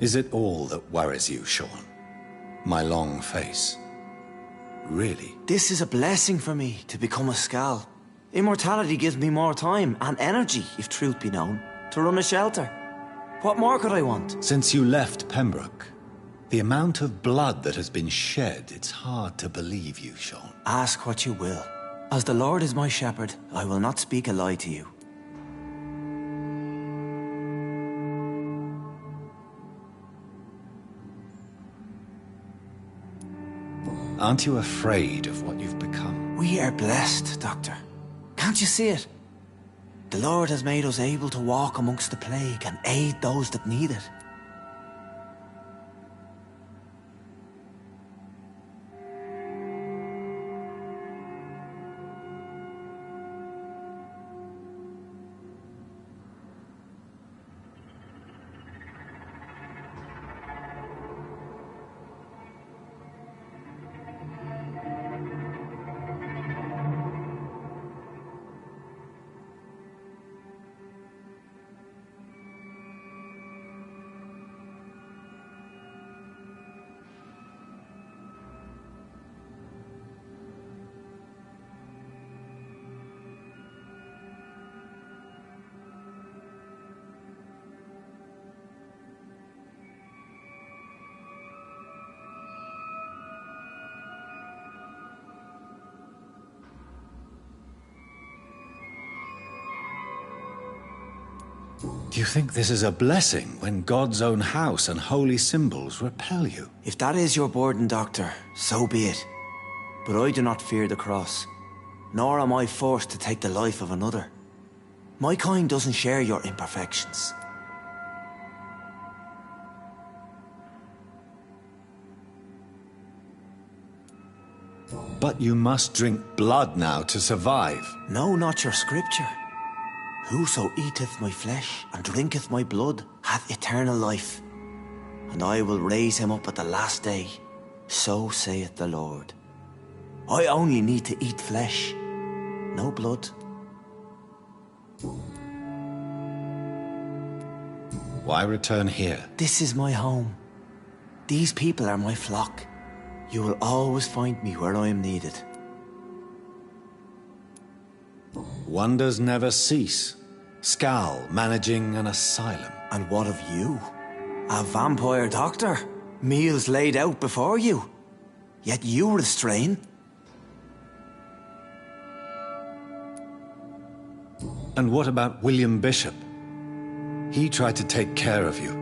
Is it all that worries you, Sean? My long face? Really? This is a blessing for me, to become a Skal. Immortality gives me more time and energy, if truth be known, to run a shelter. What more could I want? Since you left Pembroke, the amount of blood that has been shed, it's hard to believe you, Sean. Ask what you will. As the Lord is my shepherd, I will not speak a lie to you. Aren't you afraid of what you've become? We are blessed, Doctor. Can't you see it? The Lord has made us able to walk amongst the plague and aid those that need it. Do you think this is a blessing when God's own house and holy symbols repel you? If that is your burden, Doctor, so be it. But I do not fear the cross, nor am I forced to take the life of another. My kind doesn't share your imperfections. But you must drink blood now to survive. No, not your scripture. Whoso eateth my flesh and drinketh my blood hath eternal life, and I will raise him up at the last day. So saith the Lord. I only need to eat flesh, no blood. Why return here? This is my home. These people are my flock. You will always find me where I am needed. Wonders never cease. Skal managing an asylum. And what of you? A vampire doctor? Meals laid out before you. Yet you restrain. And what about William Bishop? He tried to take care of you.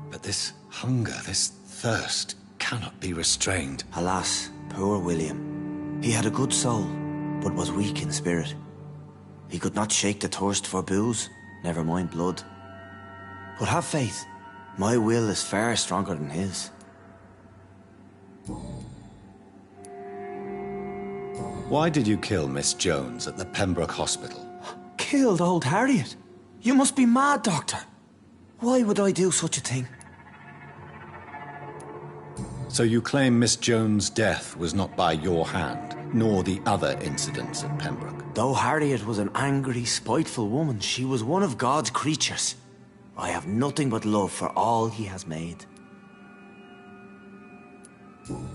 But this hunger, this thirst, cannot be restrained. Alas, poor William. He had a good soul, but was weak in spirit. He could not shake the thirst for booze, never mind blood. But have faith. My will is far stronger than his. Why did you kill Miss Jones at the Pembroke Hospital? Killed old Harriet? You must be mad, Doctor. Why would I do such a thing? So you claim Miss Jones' death was not by your hand, nor the other incidents at Pembroke? Though Harriet was an angry, spiteful woman, she was one of God's creatures. I have nothing but love for all he has made.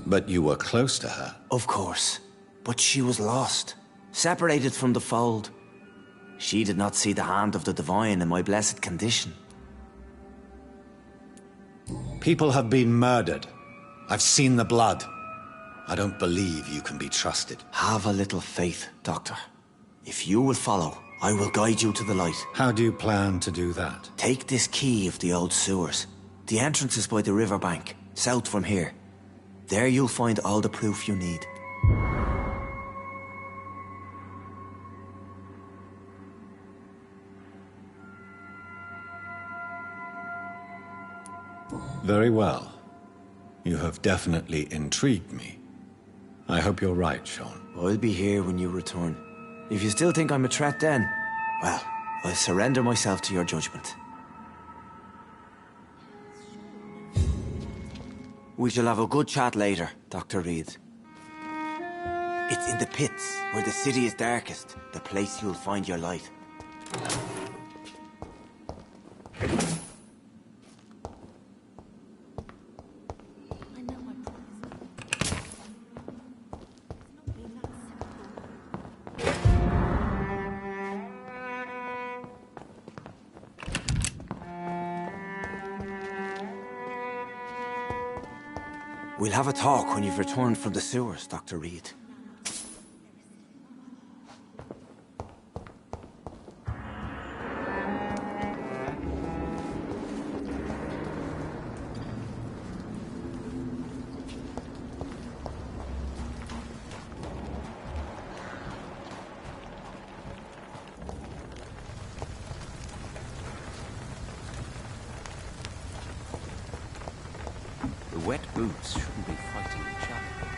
But you were close to her? Of course. But she was lost, separated from the fold. She did not see the hand of the divine in my blessed condition. People have been murdered. I've seen the blood. I don't believe you can be trusted. Have a little faith, Doctor. If you will follow, I will guide you to the light. How do you plan to do that? Take this key of the old sewers. The entrance is by the riverbank, south from here. There you'll find all the proof you need. Very well. You have definitely intrigued me. I hope you're right, Sean. I'll be here when you return. If you still think I'm a threat then, well, I'll surrender myself to your judgment. We shall have a good chat later, Dr. Reed. It's in the pits, where the city is darkest, the place you'll find your light. We'll have a talk when you've returned from the sewers, Dr. Reed. Wet boots shouldn't be fighting each other.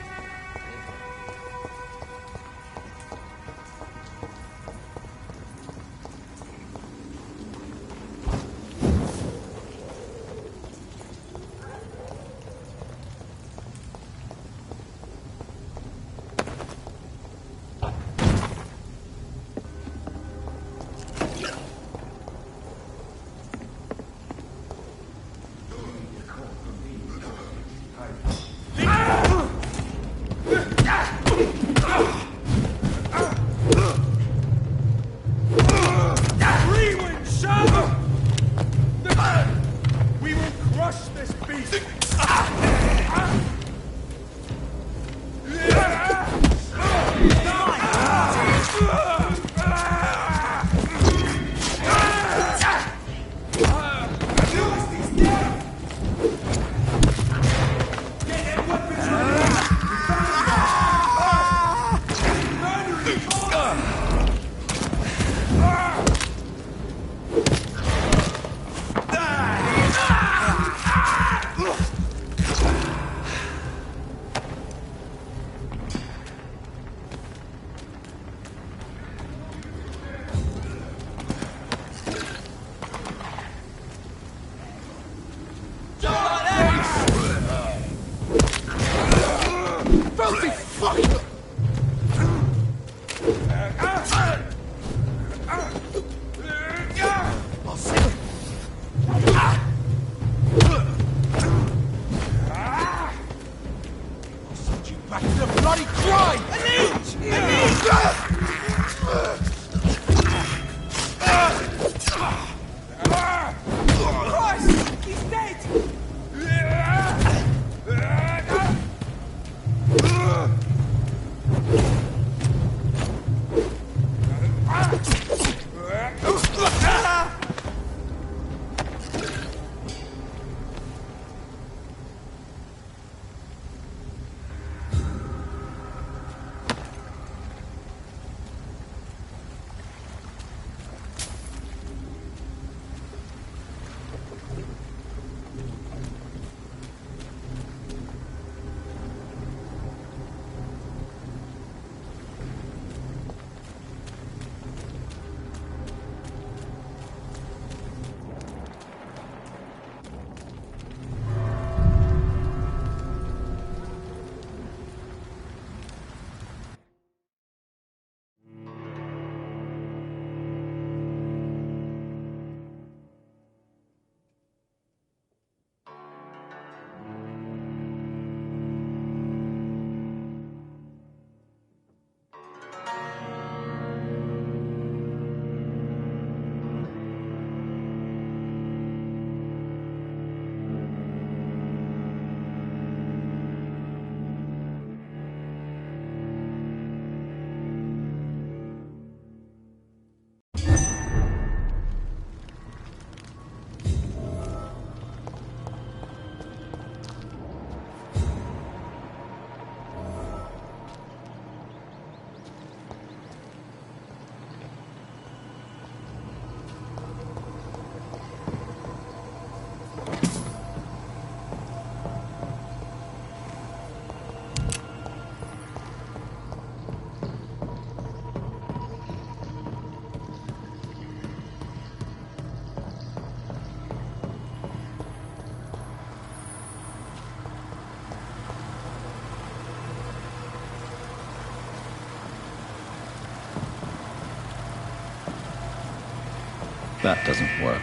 That doesn't work.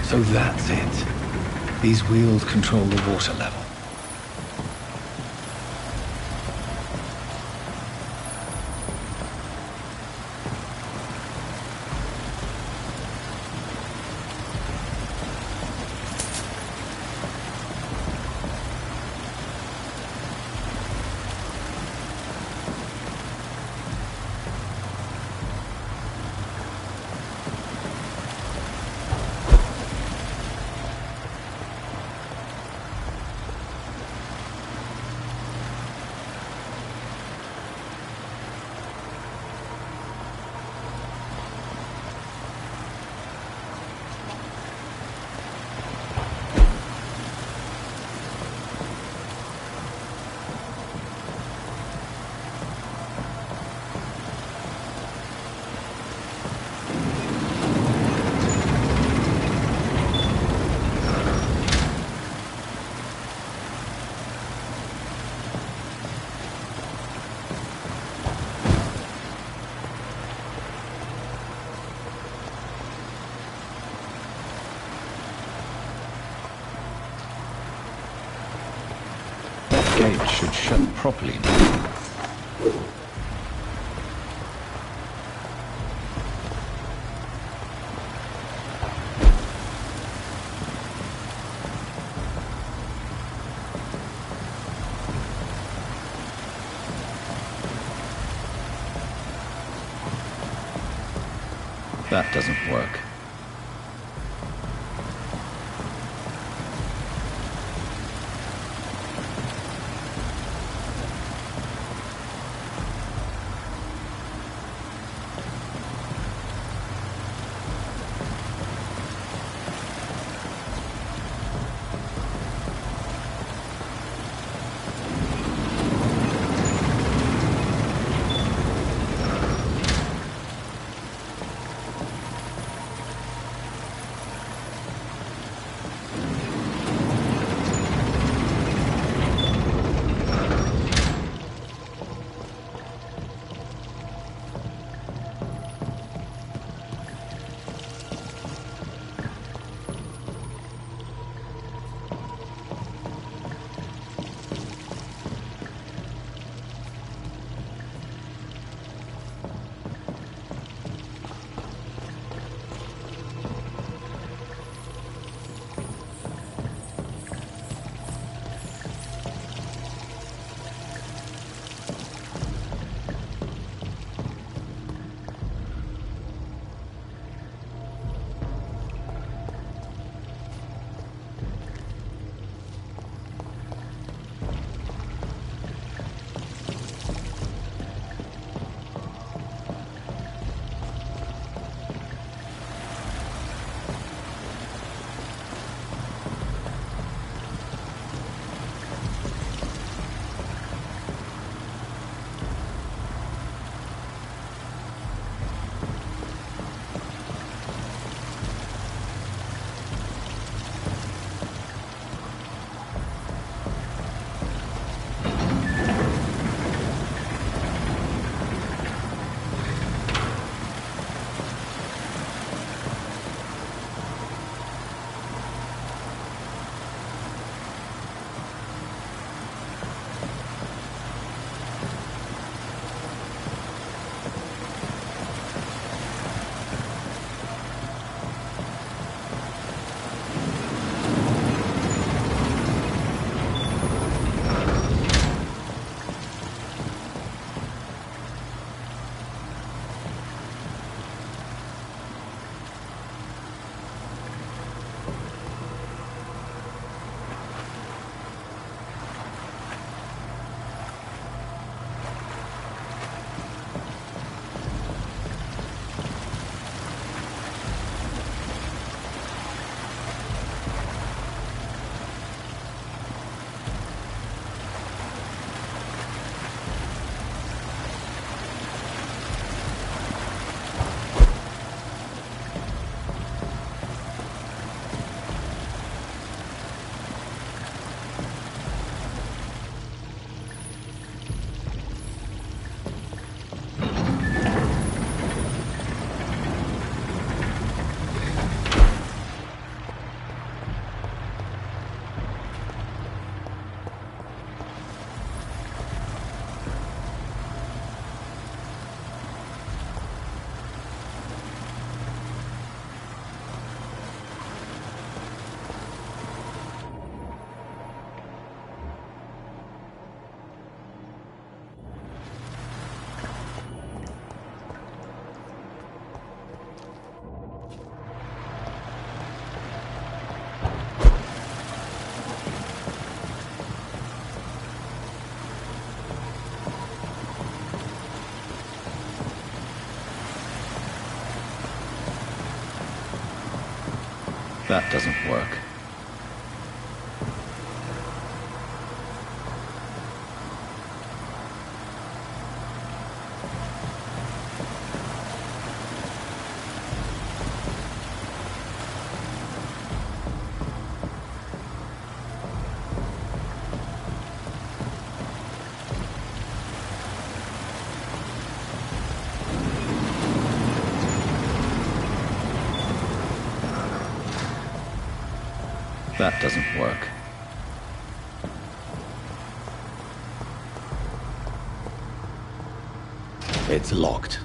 So that's it. These wheels control the water level. Gate should shut properly now. That doesn't work. That doesn't work. That doesn't work. It's locked.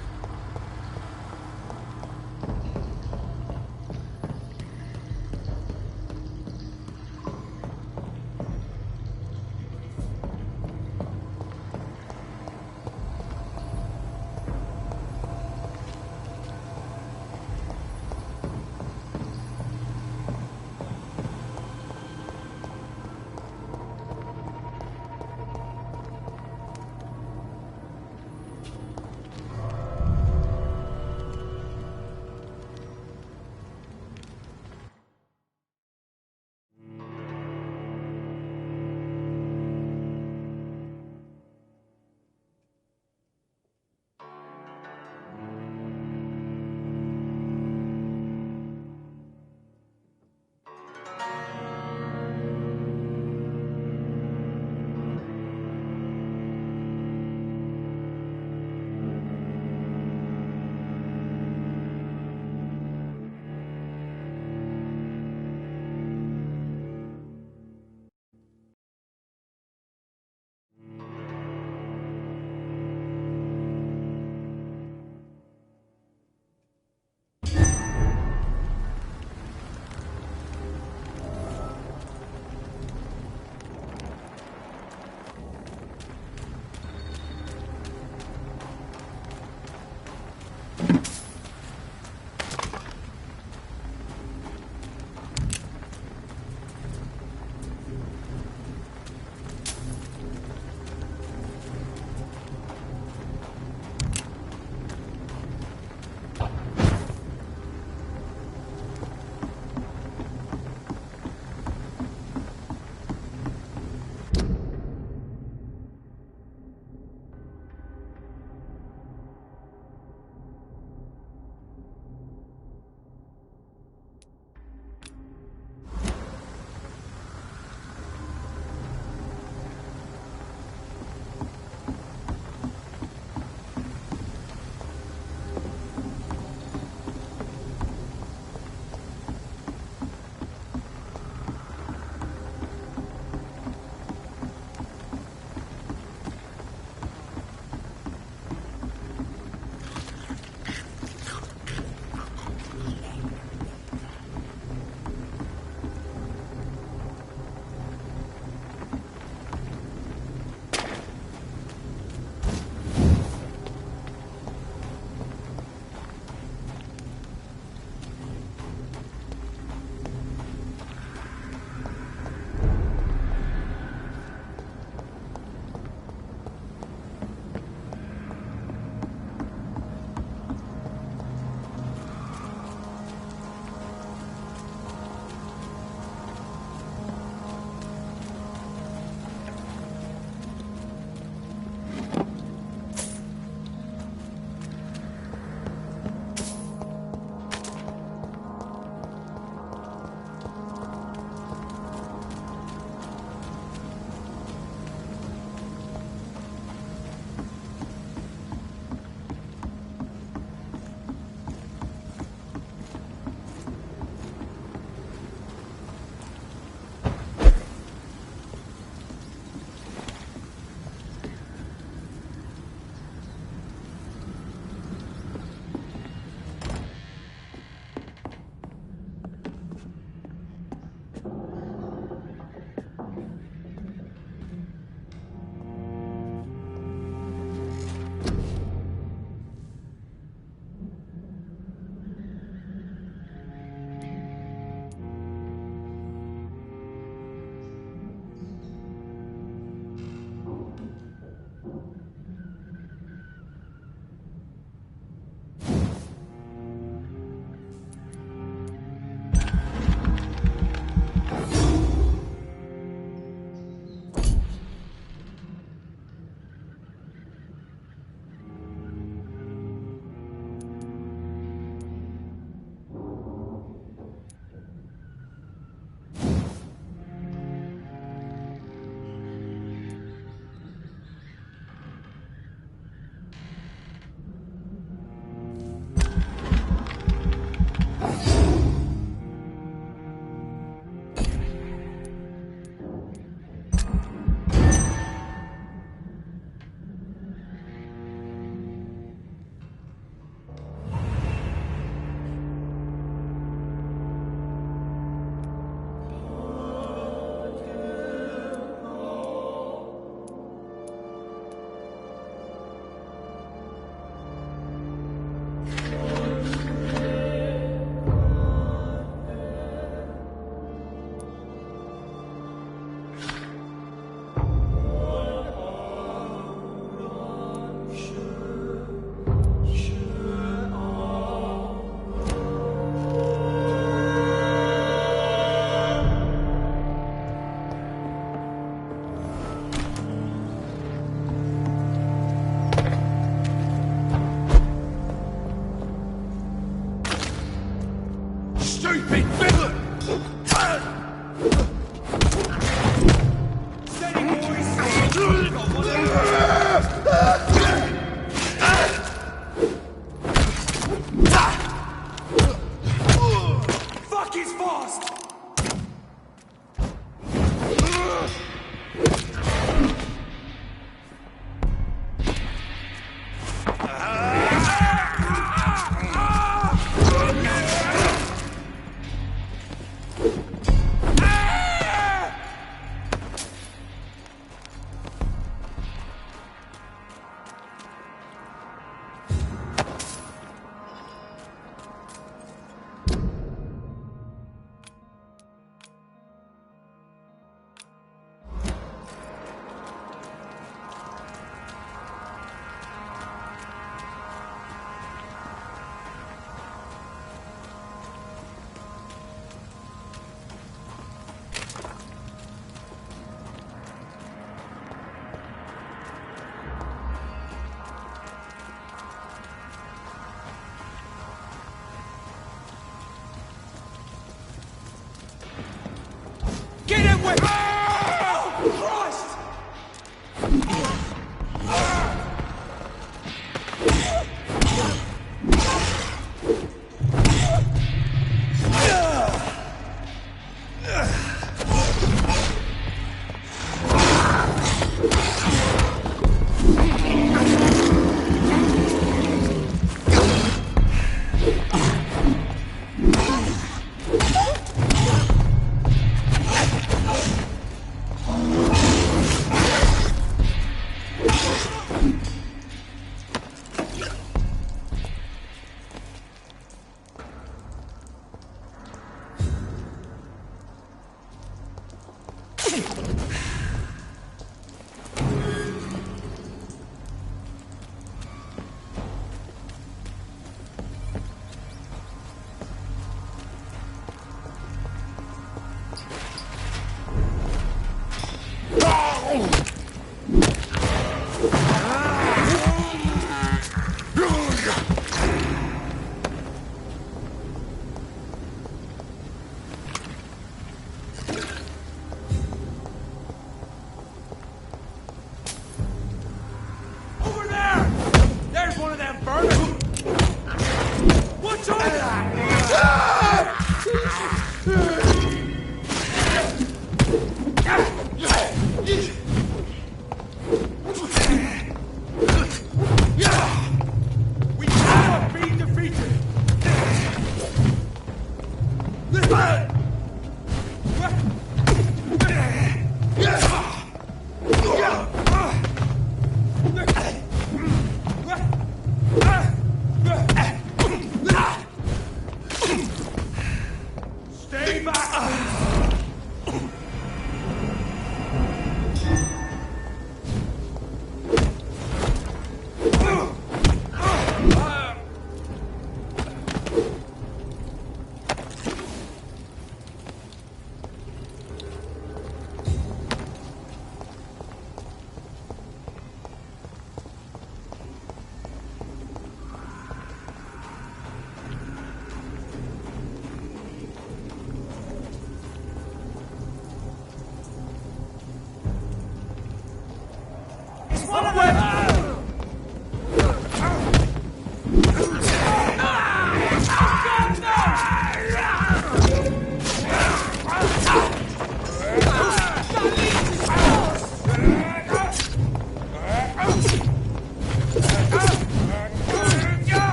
stupid! Steady, boys! Fuck, he's fast! Get him with... Oh, Christ!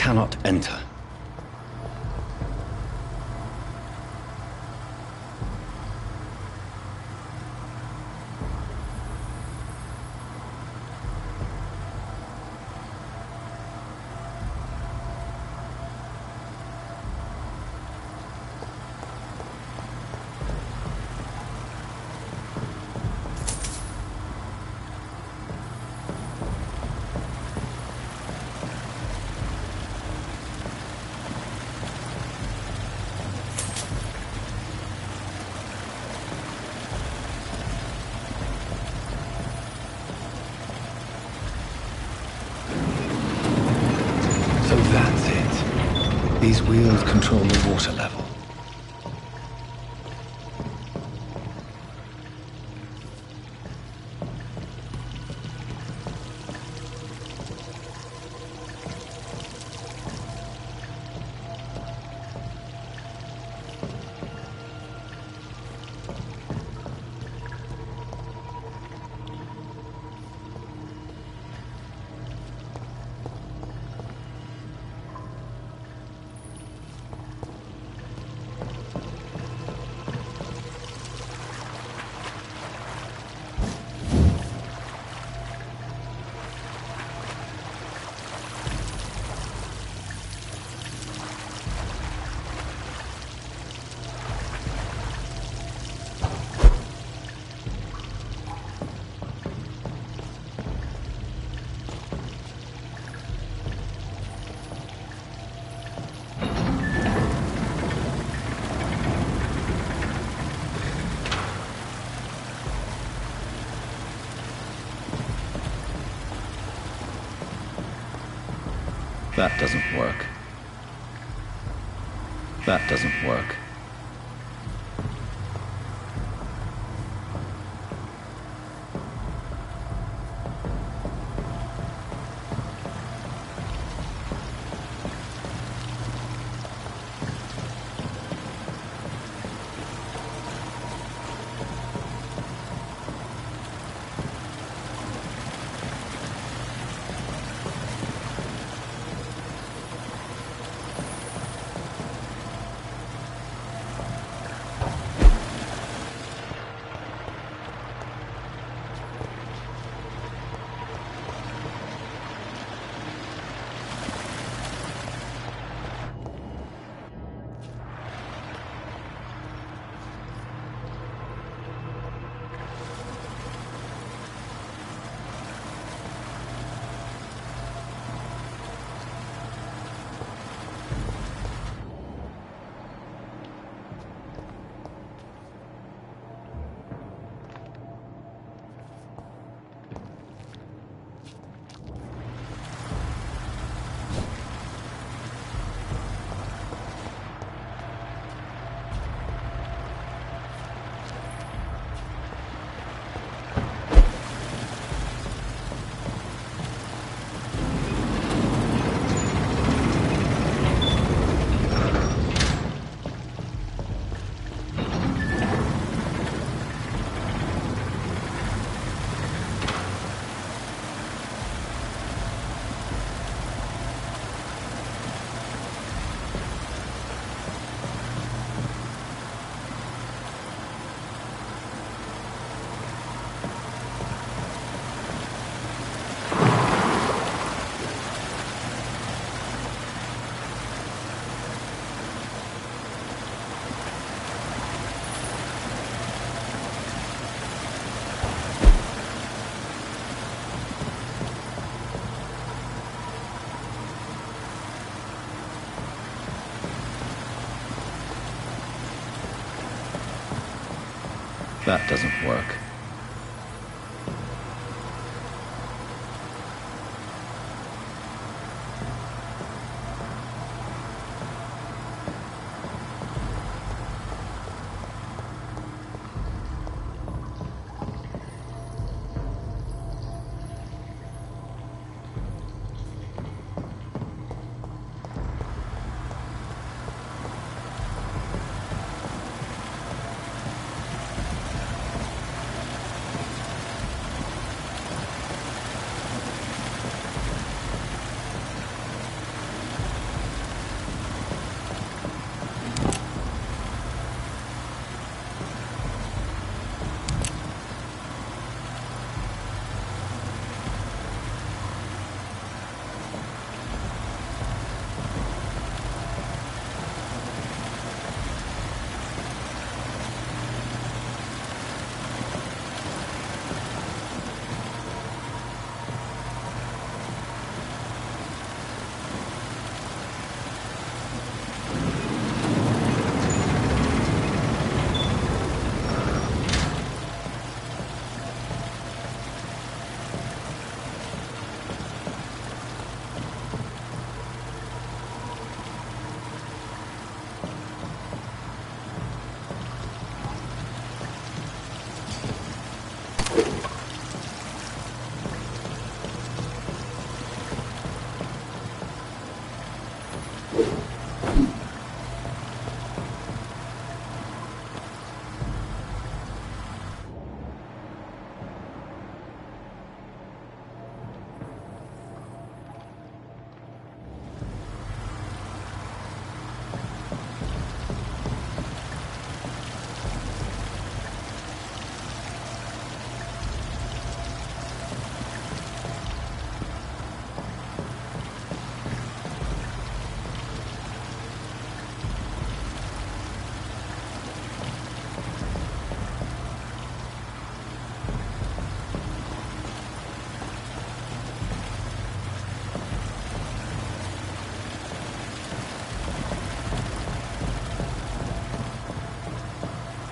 cannot enter. So that's it. These wheels control the water level. That doesn't work. That doesn't work. That doesn't work.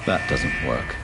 That doesn't work.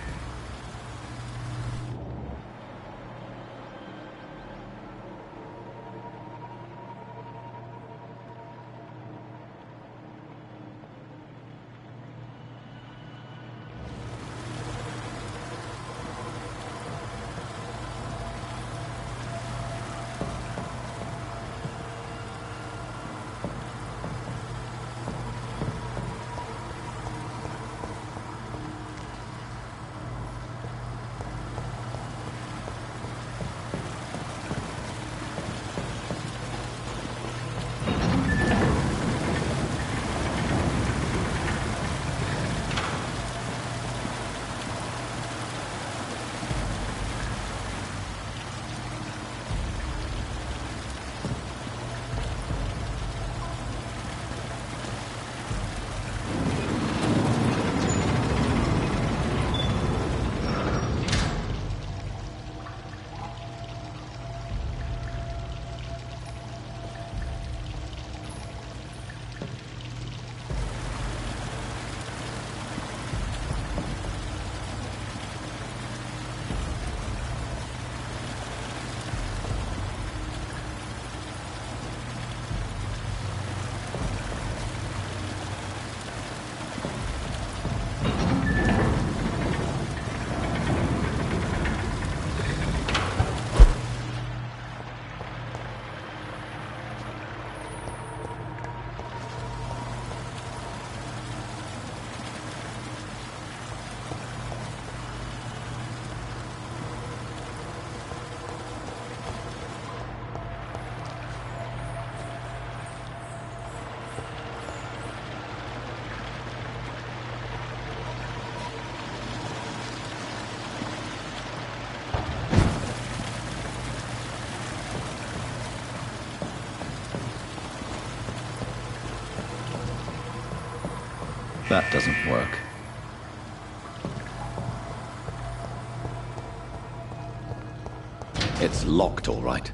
That doesn't work. It's locked, all right.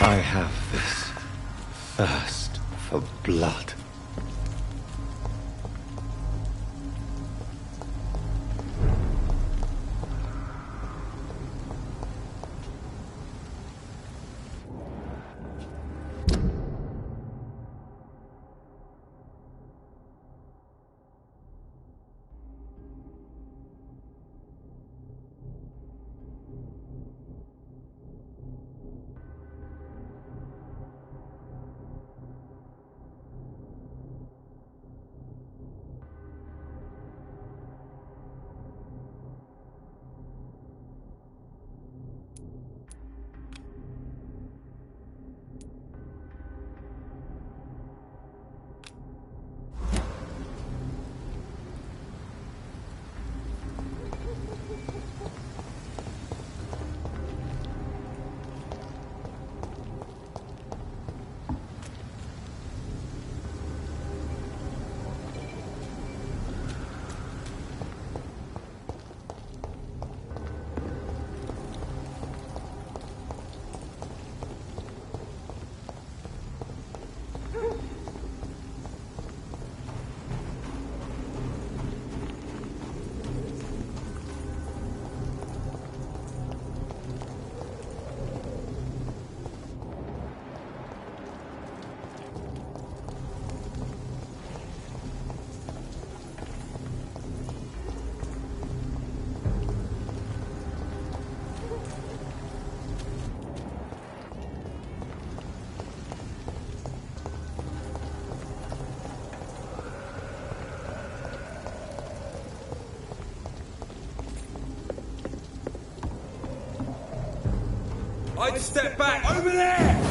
I have this thirst for blood. I'd step back. Over there!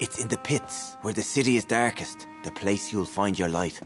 It's in the pits, where the city is darkest, the place you'll find your light.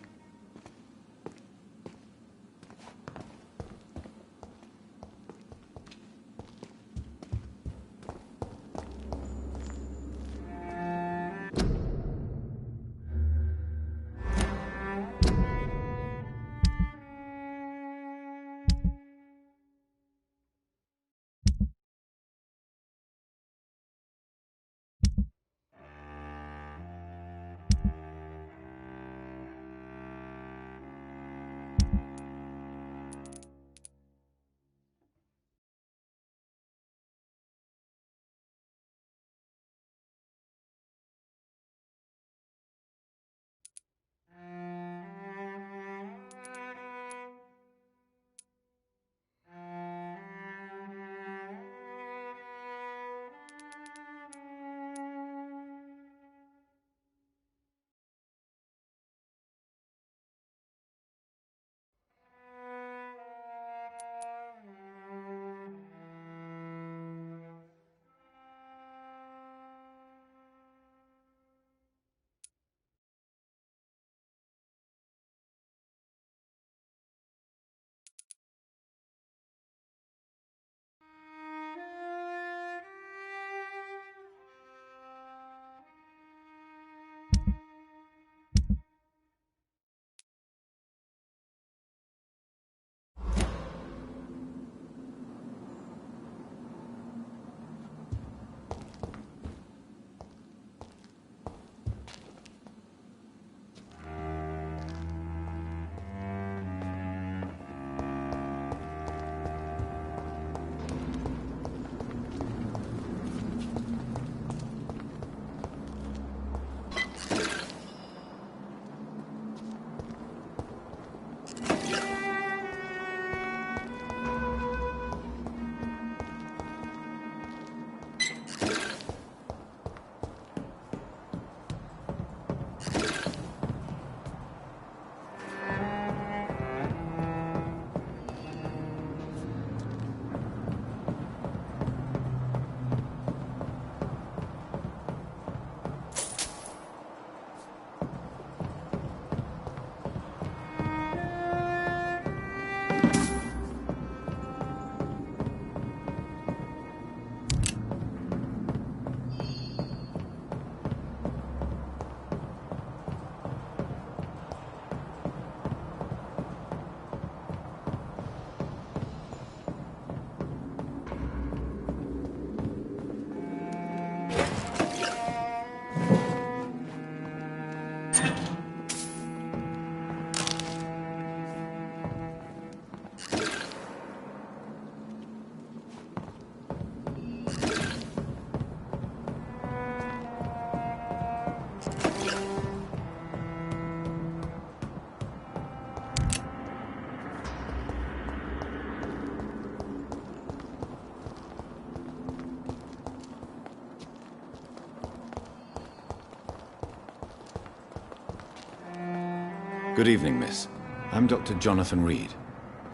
Good evening, miss. I'm Dr. Jonathan Reed.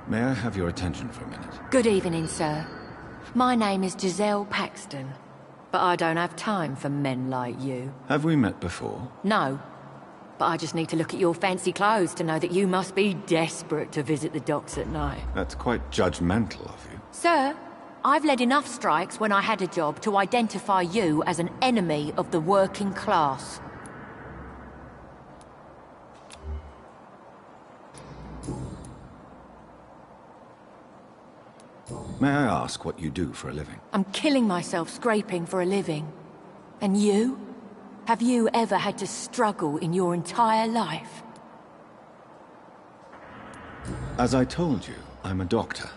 May I have your attention for a minute? Good evening, sir. My name is Giselle Paxton, but I don't have time for men like you. Have we met before? No, but I just need to look at your fancy clothes to know that you must be desperate to visit the docks at night. That's quite judgmental of you. Sir, I've led enough strikes when I had a job to identify you as an enemy of the working class. May I ask what you do for a living? I'm killing myself scraping for a living. And you? Have you ever had to struggle in your entire life? As I told you, I'm a doctor.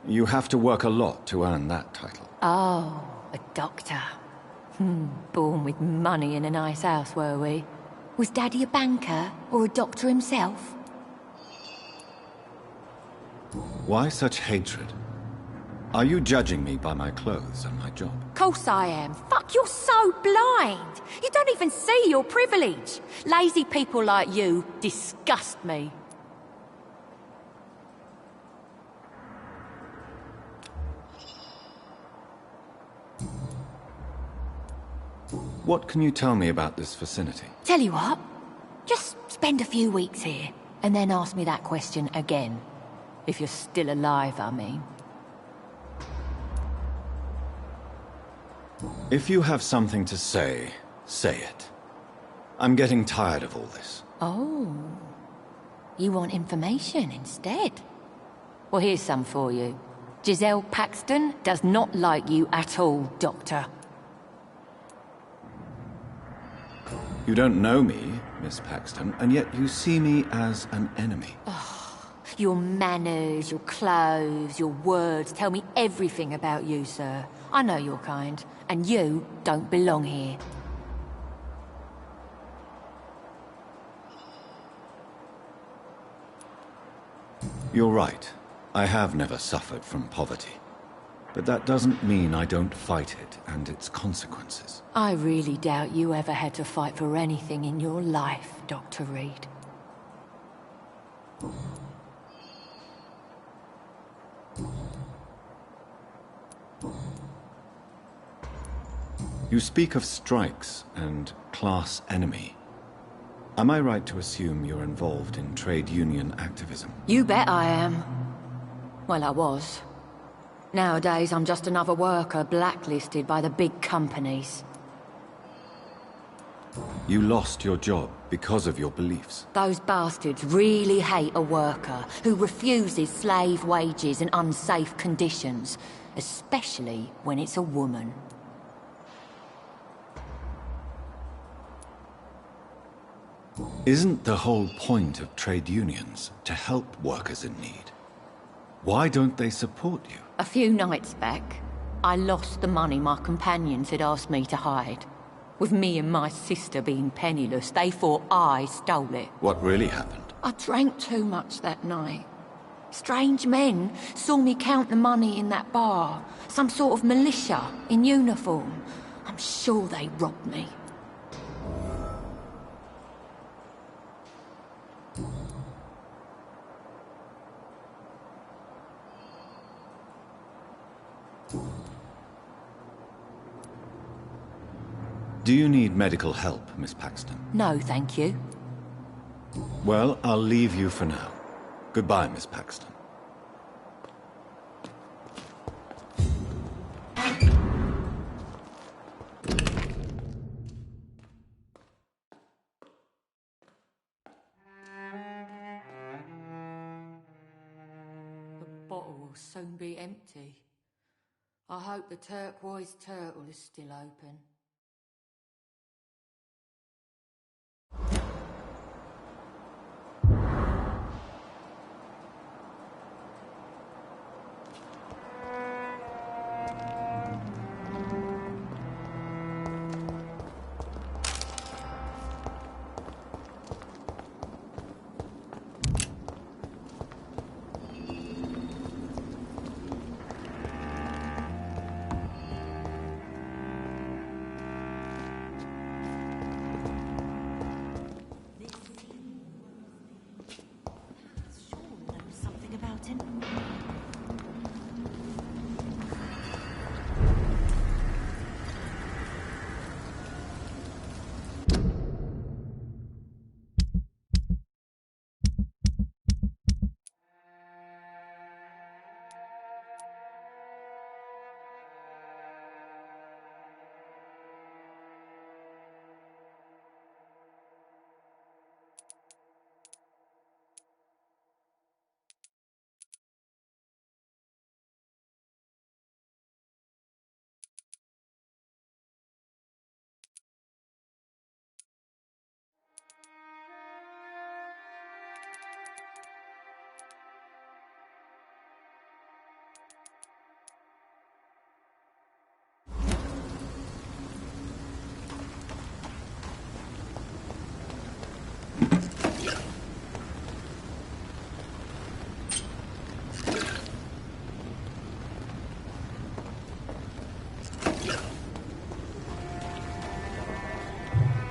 You have to work a lot to earn that title. Oh, a doctor. Born with money in a nice house, were we? Was Daddy a banker or a doctor himself? Why such hatred? Are you judging me by my clothes and my job? Course I am. Fuck, you're so blind. You don't even see your privilege. Lazy people like you disgust me. What can you tell me about this vicinity? Tell you what, just spend a few weeks here, and then ask me that question again. If you're still alive, I mean. If you have something to say, say it. I'm getting tired of all this. Oh, you want information instead? Well, here's some for you. Giselle Paxton does not like you at all, Doctor. You don't know me, Miss Paxton, and yet you see me as an enemy. Your manners, your clothes, your words tell me everything about you, sir. I know your kind, and you don't belong here. You're right. I have never suffered from poverty. But that doesn't mean I don't fight it and its consequences. I really doubt you ever had to fight for anything in your life, Dr. Reed. You speak of strikes and class enemy. Am I right to assume you're involved in trade union activism? You bet I am. Well, I was. Nowadays, I'm just another worker blacklisted by the big companies. You lost your job because of your beliefs. Those bastards really hate a worker who refuses slave wages and unsafe conditions, especially when it's a woman. Isn't the whole point of trade unions to help workers in need? Why don't they support you? A few nights back, I lost the money my companions had asked me to hide. With me and my sister being penniless, they thought I stole it. What really happened? I drank too much that night. Strange men saw me count the money in that bar. Some sort of militia in uniform. I'm sure they robbed me. Do you need medical help, Miss Paxton? No, thank you. Well, I'll leave you for now. Goodbye, Miss Paxton. The bottle will soon be empty. I hope the turquoise turtle is still open.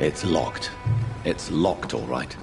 It's locked. It's locked, all right.